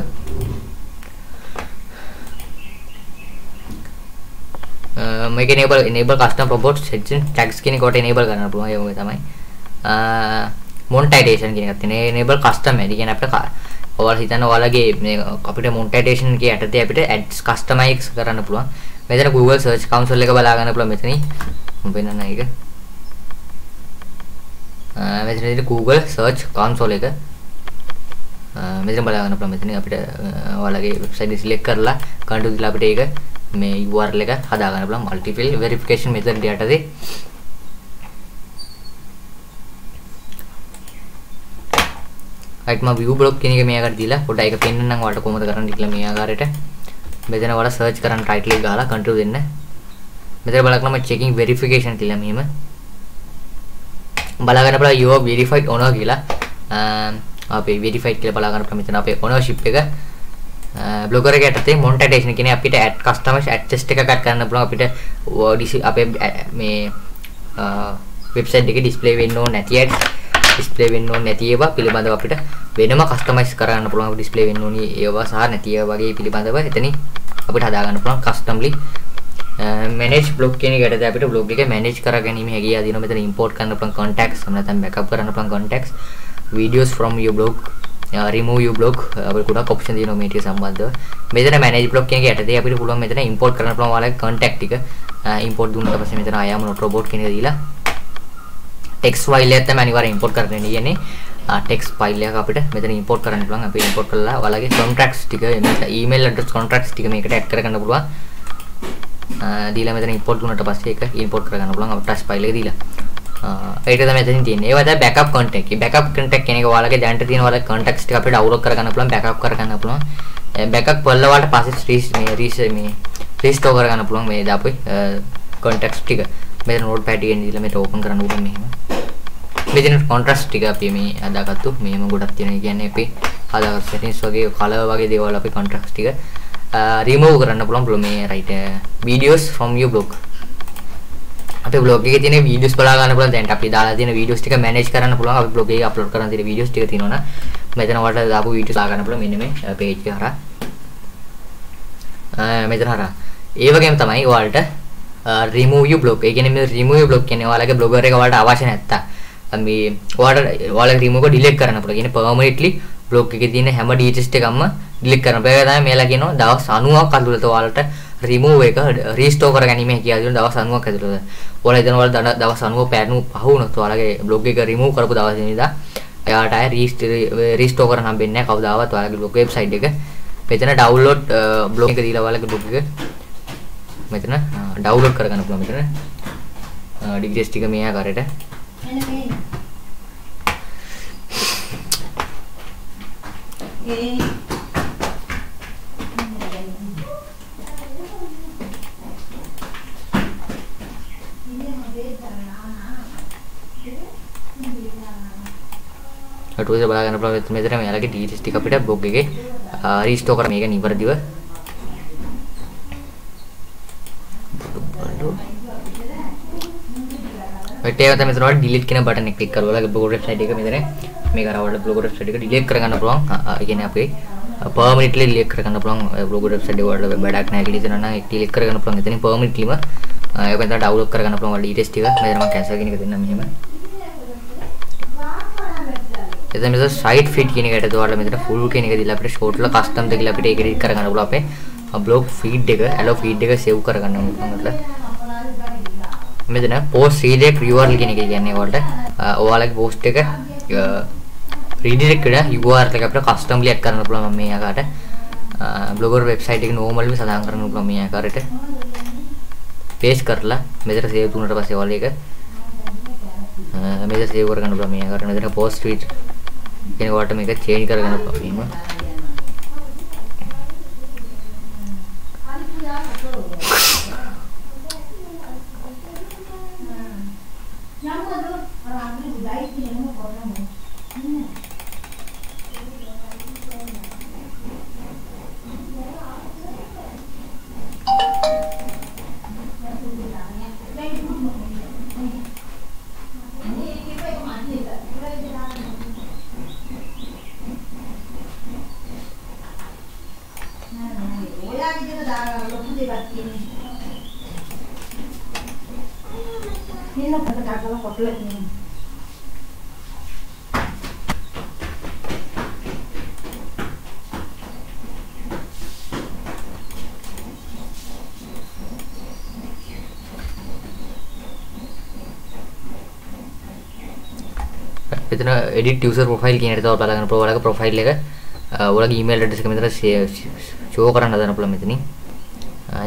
Speaker 1: මේක enable custom robot section tags කියන කොට enable කරන්න පුළුවන්. ඒ වගේ තමයි. monetization කියන එකත් තියෙනවා. enable custom ඇඩ් කියන අපිට ඔයාලා හිතන්න ඔයාලගේ මේ අපිට monetization එකේ යටතේ අපිට ads customize කරන්න පුළුවන්. මෙතන Google search console එක බලා ගන්න පුළුවන් මෙතනින්. මම වෙනන එක මෙතන Google search console එක මෙතන බලා ගන්න පුළුවන්. මෙතන අපිට ඔයාලගේ website එක select කරලා control දාලා අපිට ඒක මේ URL එක හදා ගන්න පුළුවන් multiple verification method යටතේ. right මම view block කියන එක මෙයාකට දීලා පොඩ්ඩක් ඒක පෙන්නන්නම් ඔයාලට කොහොමද කරන්න කියලා මේ ආකාරයට. මෙතන ඔයාලා search කරන්න title එක ගහලා control දෙන්න. මෙතන බලන්න checking verification කියලා මෙහෙම බලා ගන්න පුළුවන් you are verified owner කියලා. අපේ verified කියලා බලා ගන්න පුළුවන් මෙතන අපේ ownership එක blogger එක යටතේ monetization කියන්නේ අපිට ad customers access එකක් ගන්න පුළුවන්. අපිට අපේ මේ website එකේ display වෙන්න ඕන නැති ad display වෙන්න ඕන නැති ඒවා පිළිබඳව අපිට වෙනම customize කරන්න පුළුවන්. display වෙන්න ඕනි ඒවා සහ නැති ඒවා වගේ පිළිබඳව එතනින් අපිට හදා ගන්න පුළුවන් customly. manage blog කියන එක යටතේ අපිට blog එක manage කර ගැනීම හැකියාව දිනවා. මෙතන import කරන්න පුළුවන් contacts නැත්නම් backup කරන්න පුළුවන් contacts, videos from your blog, remove your blog අපිට ගොඩක් option තියෙනවා මේ ටික සම්බන්ධව. මෙතන manage blog කියන එක යටතේ අපිට පුළුවන් මෙතන import කරන්න පුළුවන් ඔයාලගේ contact ටික import දුන්නාට පස්සේ මෙතන I am not robot කියන එක දීලා text file එක තමයි අනිවාර්යෙන් import කරන්න ඉන්නේ. text file එක අපිට මෙතන import කරන්න පුළුවන්. අපි import කරලා ඔයාලගේ contacts ටික email address contacts ටික මේකට add කරගන්න පුළුවන්. දීලා මෙතන import වුණාට පස්සේ ඒක import කරගන්න පුළුවන් අපේ touch file එක දීලා. ඒක තමයි මෙතනින් තියෙන්නේ. ඒවා තමයි backup contact. backup contact කියන එක ඔයාලගේ දැනට තියෙන ඔයාලගේ contacts ටික අපිට download කරගන්න පුළුවන්, backup කරගන්න පුළුවන්. backup කරලා ඔයාලට පස්සේ restore කරගන්න පුළුවන් මේ දාපු contacts ටික. මෙතන notepad එකෙන් දීලා මෙතන open කරන්න පුළුවන් මෙහෙම. මෙතන contrast ටික අපි මේ හදාගත්තු. මෙහෙම ගොඩක් තියෙනවා. කියන්නේ අපි හදාගත්තු settings වගේ color වගේ දේවල් අපි contrast ටික remove කරන්න පුළුවන් මේ right videos from your blog. අපේ blog එකේ තියෙන videos බලා ගන්න පුළුවන්. දැන් අපි දාලා තියෙන videos ටික manage කරන්න පුළුවන්. අපි blog එකේ upload කරන්න තියෙන videos ටික තියෙනවා නම් මෙතන ඔයාලට දාපු videos බලා ගන්න පුළුවන් මෙන්න මේ page එක හරහා. මෙතන හරහා. ඒ වගේම තමයි ඔයාලට remove your blog. ඒ කියන්නේ මේ remove your blog කියන්නේ ඔයාලගේ blogger එක ඔයාලට අවශ්‍ය නැත්තම් මේ ඔයාලගේ remove එක delete කරන්න පුළුවන්. කියන්නේ permanently blog එකේ තියෙන හැම details ටිකක්ම delete කරන්න. ඒක තමයි මෙයාලා කියනවා දවස් 90ක් ඇතුළත ඔයාලට remove එක restore කරගැනීම හැකියාව තියෙන දවස් 90ක් ඇතුළත. ඔයාලා ඉතින් ඔයාලා දවස් 90 පෑරුණු පහ වුණොත් ඔයාලගේ blog එක remove කරපු දවසේ ඉඳලා එයාට ආය restore කරන්න හම්බෙන්නේ නැහැ කවදාවත් ඔයාලගේ blog website එක. මෙතන download blog එක දීලා ඔයාලගේ blog එක මෙතන download කරගන්න පුළුවන්. මෙතන details ටික මේ ආකාරයට එන්න මේ ඊට පස්සේ බලා ගන්න පුළුවන් මෙතන මෙයාලගේ details ටික අපිට blog එකේ restore කරලා මේක නිවැරදිව ඒක තමයි මෙතන වල delete කියන බටන් එක ක්ලික් කරලා ඔයාලගේ blog website එක මෙතන මේක අර ඔයාලගේ blog website එක delete කරගන්න පුළුවන්. ඒ කියන්නේ අපේ permanently delete කරගන්න පුළුවන් blog website එක වල වැඩක් නැහැ කියලා හිතනවා නම් ඒක delete කරගන්න පුළුවන්. එතනින් permanentlyම ඒක මෙතන download කරගන්න පුළුවන් ඔයාලගේ details ටික. මෙතන මම cancel කියන එක දෙන්නම් මෙහෙම. එතන මෙතන site feed කියන එකට ඔයාලා මෙතන full කියන එක දීලා අපිට short වල custom දෙකලා අපිට ඒක edit කරගන්න පුළුවන්. අපේ blog feed එක allow feed එක save කරගන්න ඕනේ. මෙතන post redirect URL කියන එක කියන්නේ ඔයාලගේ post එක redirect කරන URL එක අපිට customly add කරන්න පුළුවන් මේ ආකාරයට. blogger website එක normally සදාන් කරන්න පුළුවන් මේ ආකාරයට. paste කරලා මෙතන save දුන්නාට පස්සේ ඔයාලා ඒක මේක save කරගන්න පුළුවන් මේ ආකාරයට. මෙතන post tweet කියන කොට මේක change කරගන්න පුළුවන් මෙහෙම. මෙතන edit user profile කියන එකට තව බලන්න පුළුවන්. ඔයාලගේ profile එක ඔයාලගේ email address එක මෙතන show කරන්න හදන්න පුළුවන් මෙතනින්.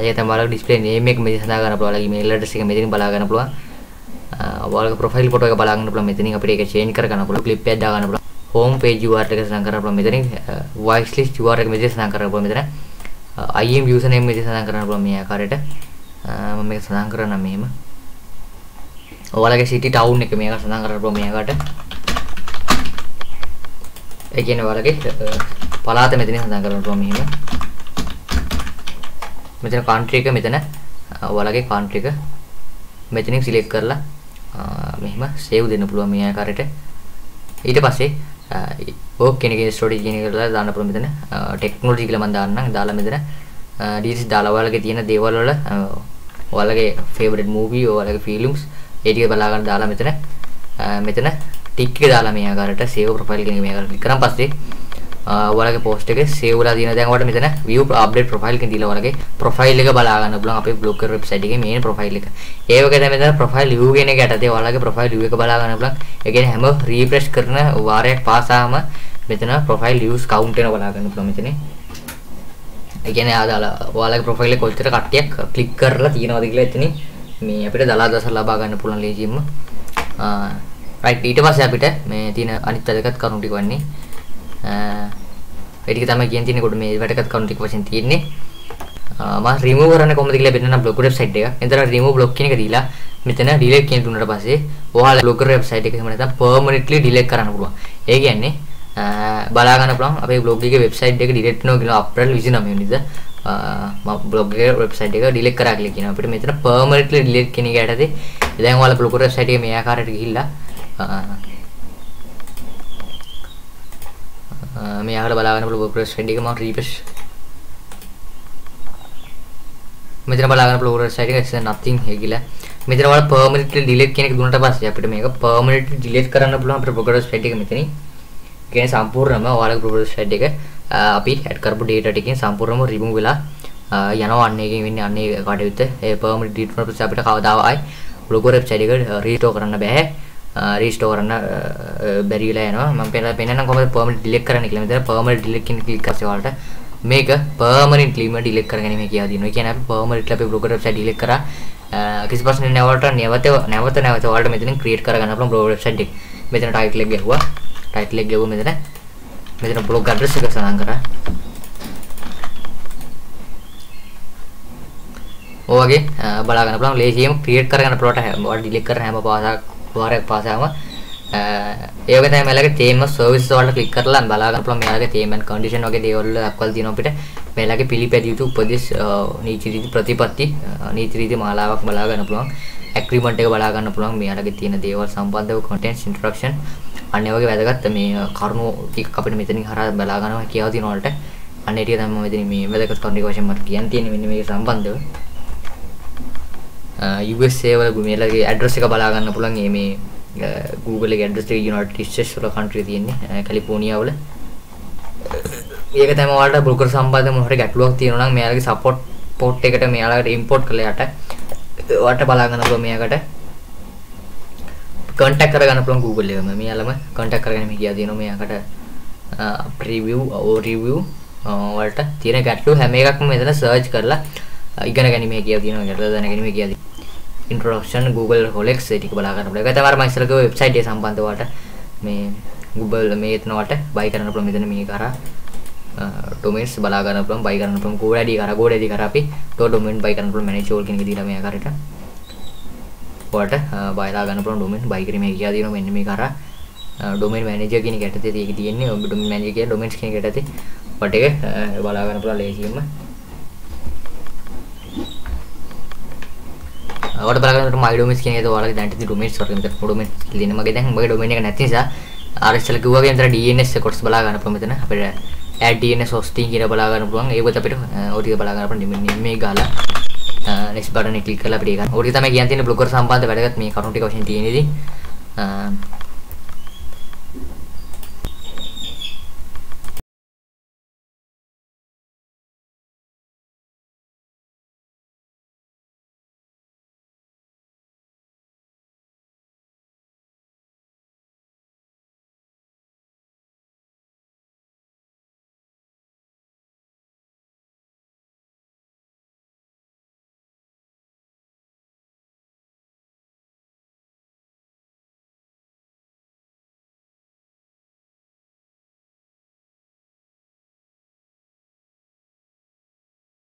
Speaker 1: ඒක තමයි ඔයාලගේ display name එක මෙතන හදා ගන්න පුළුවන්. ඔයාලගේ email address එක මෙතනින් බලා ගන්න පුළුවන්. ඔයාලගේ profile photo එක බලා ගන්න පුළුවන් මෙතනින් අපිට ඒක change කර ගන්න පුළුවන්. clip එකක් දා ගන්න පුළුවන්. home page URL එක සඳහන් කරන්න පුළුවන් මෙතනින්. voice list URL එක මෙතන සඳහන් කරන්න පුළුවන් මෙතන. IM username මෙතන සඳහන් කරන්න පුළුවන් මේ ආකාරයට. මම මේක සඳහන් කරන්නම් මෙහෙම. ඔයාලගේ city town එක මේක සඳහන් කරන්න පුළුවන් මේ ආකාරයට. ඒ කියන්නේ ඔයාලගේ පළාත මෙතනින් සඳහන් කරන්න පුළුවන් මෙහෙම. මෙතන country එක මෙතන ඔයාලගේ country එක මෙතනින් select කරලා මෙහෙම save දෙන්න පුළුවන් මේ ආකාරයට. ඊට පස්සේ work කියන එකේ storage කියන එකට දාන්න පුළුවන් මෙතන technology කියලා මම දාන්නම්. දාලා මෙතන details දාලා ඔයාලගේ තියෙන දේවල් වල ඔයාලගේ favorite movie ඔයාලගේ films ඒ ටික බලා ගන්න දාලා මෙතන tick එක දාලා මේ ආකාරයට save profile කියන එක මේ ආකාරයට click කරන් පස්සේ ඔයාලගේ post එකේ save වෙලා තියෙන දැන් ඔයාලට මෙතන view update profile කියන දීලා ඔයාලගේ profile එක බලා ගන්න පුළුවන් අපේ blogger website එකේ main profile එක. ඒ වගේ තමයි මෙතන profile view කියන එක යටතේ ඔයාලගේ profile view එක බලා ගන්න පුළුවන්. ඒ කියන්නේ හැම refresh කරන වාරයක් පාසාම මෙතන profile views count වෙන බලා ගන්න පුළුවන් මෙතන. ඒ කියන්නේ ආදාල ඔයාලගේ ප්‍රොෆයිල් එක කොච්චර කට්ටියක් ක්ලික් කරලා තියෙනවද කියලා එතනින් මේ අපිට දලා දවසක් ලබා ගන්න පුළුවන් ලේසියෙන්ම. රයිට් ඊට පස්සේ අපිට මේ තියෙන අනිත් වැදගත් කරුණු ටික වන්නේ ඒ ටික තමයි කියන තියෙන්නේ කොට මේ වැදගත් කරුණු ටික වශයෙන් තියෙන්නේ. මම රිමූව් කරන්න කොහොමද කියලා බෙන්නනම් බ්ලොග් වෙබ්සයිට් එක. එතන රිමූව් බ්ලොක් කියන එක දීලා මෙතන ඩිලීට් කියන දුන්නාට පස්සේ ඔයාලා බ්ලොගර් වෙබ්සයිට් එක එහෙම නැත්නම් පර්මනන්ට්ලි ඩිලීට් කරන්න පුළුවන්. ඒ කියන්නේ බලා ගන්න පුළුවන් අපේ බ්ලොග් එකේ වෙබ්සයිට් එක ඩිලීට් වෙනවා කියලා අප්‍රේල් 29 වෙනිදා මම බ්ලොග් එකේ වෙබ්සයිට් එක ඩිලීට් කරා කියලා කියනවා. අපිට මෙතන පර්මනන්ට්ලි ඩිලීට් කියන එක යටතේ දැන් ඔයාලා බ්ලොග් වෙබ්සයිට් එකේ මේ ආකාරයට ගිහිල්ලා මේ ආකාරයට බලා ගන්න බ්ලොග් වෙබ්සයිට් එක මම රීෆ්‍රෙෂ් මෙතන බලා ගන්න බ්ලොග් වෙබ්සයිට් එක is nothing කියලා මෙතන ඔයාලා permanently delete කියන එක දුන්නාට පස්සේ අපිට මේක permanently delete කරන්න පුළුවන් අපේ බ්ලොග් වෙබ්සයිට් එක මෙතනින්. කියන්නේ සම්පූර්ණයෙන්ම ඔයාලගේ බ්ලොග් වෙබ්සයිට් එක අපි ඇඩ් කරපු data ටිකෙන් සම්පූර්ණයෙන්ම remove වෙලා යනවා අන්න එකකින් වෙන්නේ අන්න ඒ කටයුත්ත. ඒ permanent delete කරන පස්සේ අපිට කවදාවත් ආයි බ්ලොග් වෙබ්සයිට් එක restore කරන්න බෑ. restore කරන්න බැරි වෙලා යනවා. මම පෙන්නන්නම් කොහොමද permanent delete කරන්න කියලා. මෙතන permanent delete කියන ක්ලික් කරලා ඔයාලට මේක permanently delete කරගැනීම කියලා දිනවා. ඒ කියන්නේ අපි permanently අපේ බ්ලොග් වෙබ්සයිට් delete කරා කිසි ප්‍රශ්නයක් නැවත ඔයාලට මෙතනින් create කරගන්න පුළුවන් බ්ලොග් වෙබ්සයිට් එක. මෙතන title එක ගැහුවා. title එක ගැහුවා මෙතන blog address එක සඳහන් කරා. ඔය වගේ බලා ගන්න පුළුවන් ලේසියෙන්ම create කරගන්න පුළුවන්. ඔයාලා delete කරන හැම වාරයක් පාසාම ඒ වගේ තමයි මෙයාලගේ theme services වලට click කරලා බලා ගන්න පුළුවන්. මෙයාලගේ theme and condition වගේ දේවල් වල දක්වලා තියෙනවා අපිට. මෙයාලගේ පිළිපැදිය යුතු උපදෙස් නීති රීති ප්‍රතිපත්ති නීති රීති මාලාවක් බලා ගන්න පුළුවන්. agreement එක බලා ගන්න පුළුවන්. මෙයාලගේ තියෙන දේවල් සම්බන්ධව contents introduction අන්න ඒ වගේ වැදගත් මේ කරුණු ටික අපිට මෙතනින් හරහා බලා ගන්නවා කියලා තියෙන වලට අන්න ඒ ටික තමයි මම මෙතනින් මේ වැදගත් කරුණු ටික වශයෙන් මට කියන්න තියෙන්නේ මෙන්න මේක සම්බන්ධව. USA වල මෙයාලගේ address එක බලා ගන්න පුළුවන්. මේ Google එකේ address එක United States වල country තියෙන්නේ කැලිෆෝනියා වල. මේක තමයි ඔයාලට බ්ලොගර් සම්බන්ධව මොන හරි ගැටලුවක් තියෙනවා නම් මෙයාලගේ support port එකට මෙයාලට import කරලා යට ඔයාලට බලා ගන්න පුළුවන්. මෙයාකට contact කරගන්න පුළුවන් Google එකම. මෙයාලම contact කරගෙන මේ කියලා දෙනවා මෙයාකට preview overview වලට තියෙන ගැටලු හැම එකක්ම මෙතන search කරලා ඉගෙන ගැනීම කියලා තියෙනවා. ගැටලු දැන ගැනීම කියලා introduction Google Rolex ඒ ටික බලා ගන්න පුළුවන්. ඒක තමයි මම ඉස්සරගේ වෙබ්සයිට් එක සම්බන්ධව වට මේ Google මේ එතන වට buy කරන්න පුළුවන්. මෙතන මේ කරා domains බලා ගන්න පුළුවන්. buy කරන්න පුළුවන්. GoDaddy කරා GoDaddy කරා අපි domain buy කරන්න පුළුවන්. manage all කියන එක දීලා මේ ආකාරයට ඔයාලට බයලා ගන්න පුළුවන් domain buy කිරීමේ කියලා දිනවා. මෙන්න මේ කරා domain manager කියන එක යටතේ ඒක තියෙන්නේ. ඔබ domain manager කියන domains කියන එක යටතේ වට එක බලා ගන්න පුළුවන් ලේසියෙන්ම. ඔයාලට බලා ගන්නකොට my domains කියන එක ඔයාලගේ දැන් තියෙන domains වලට මෙතන domain තියෙන මගේ දැන් මගේ domain එක නැති නිසා RSL කිව්වා වගේ මෙතන DNS කොටස් බලා ගන්න පුළුවන්. මෙතන අපිට add DNS hosting කියලා බලා ගන්න පුළුවන්. ඒකත් අපිට ඔය ටික බලා ගන්න පුළුවන්. මේ ගාලා next button එක click කරලා අපිට ඒක. ඔය ටික තමයි කියන්න තියෙන බ්ලොගර් සම්බන්ධ වැඩගත් මේ කරුණු ටික වශයෙන් තියෙන්නේ ඉතින්.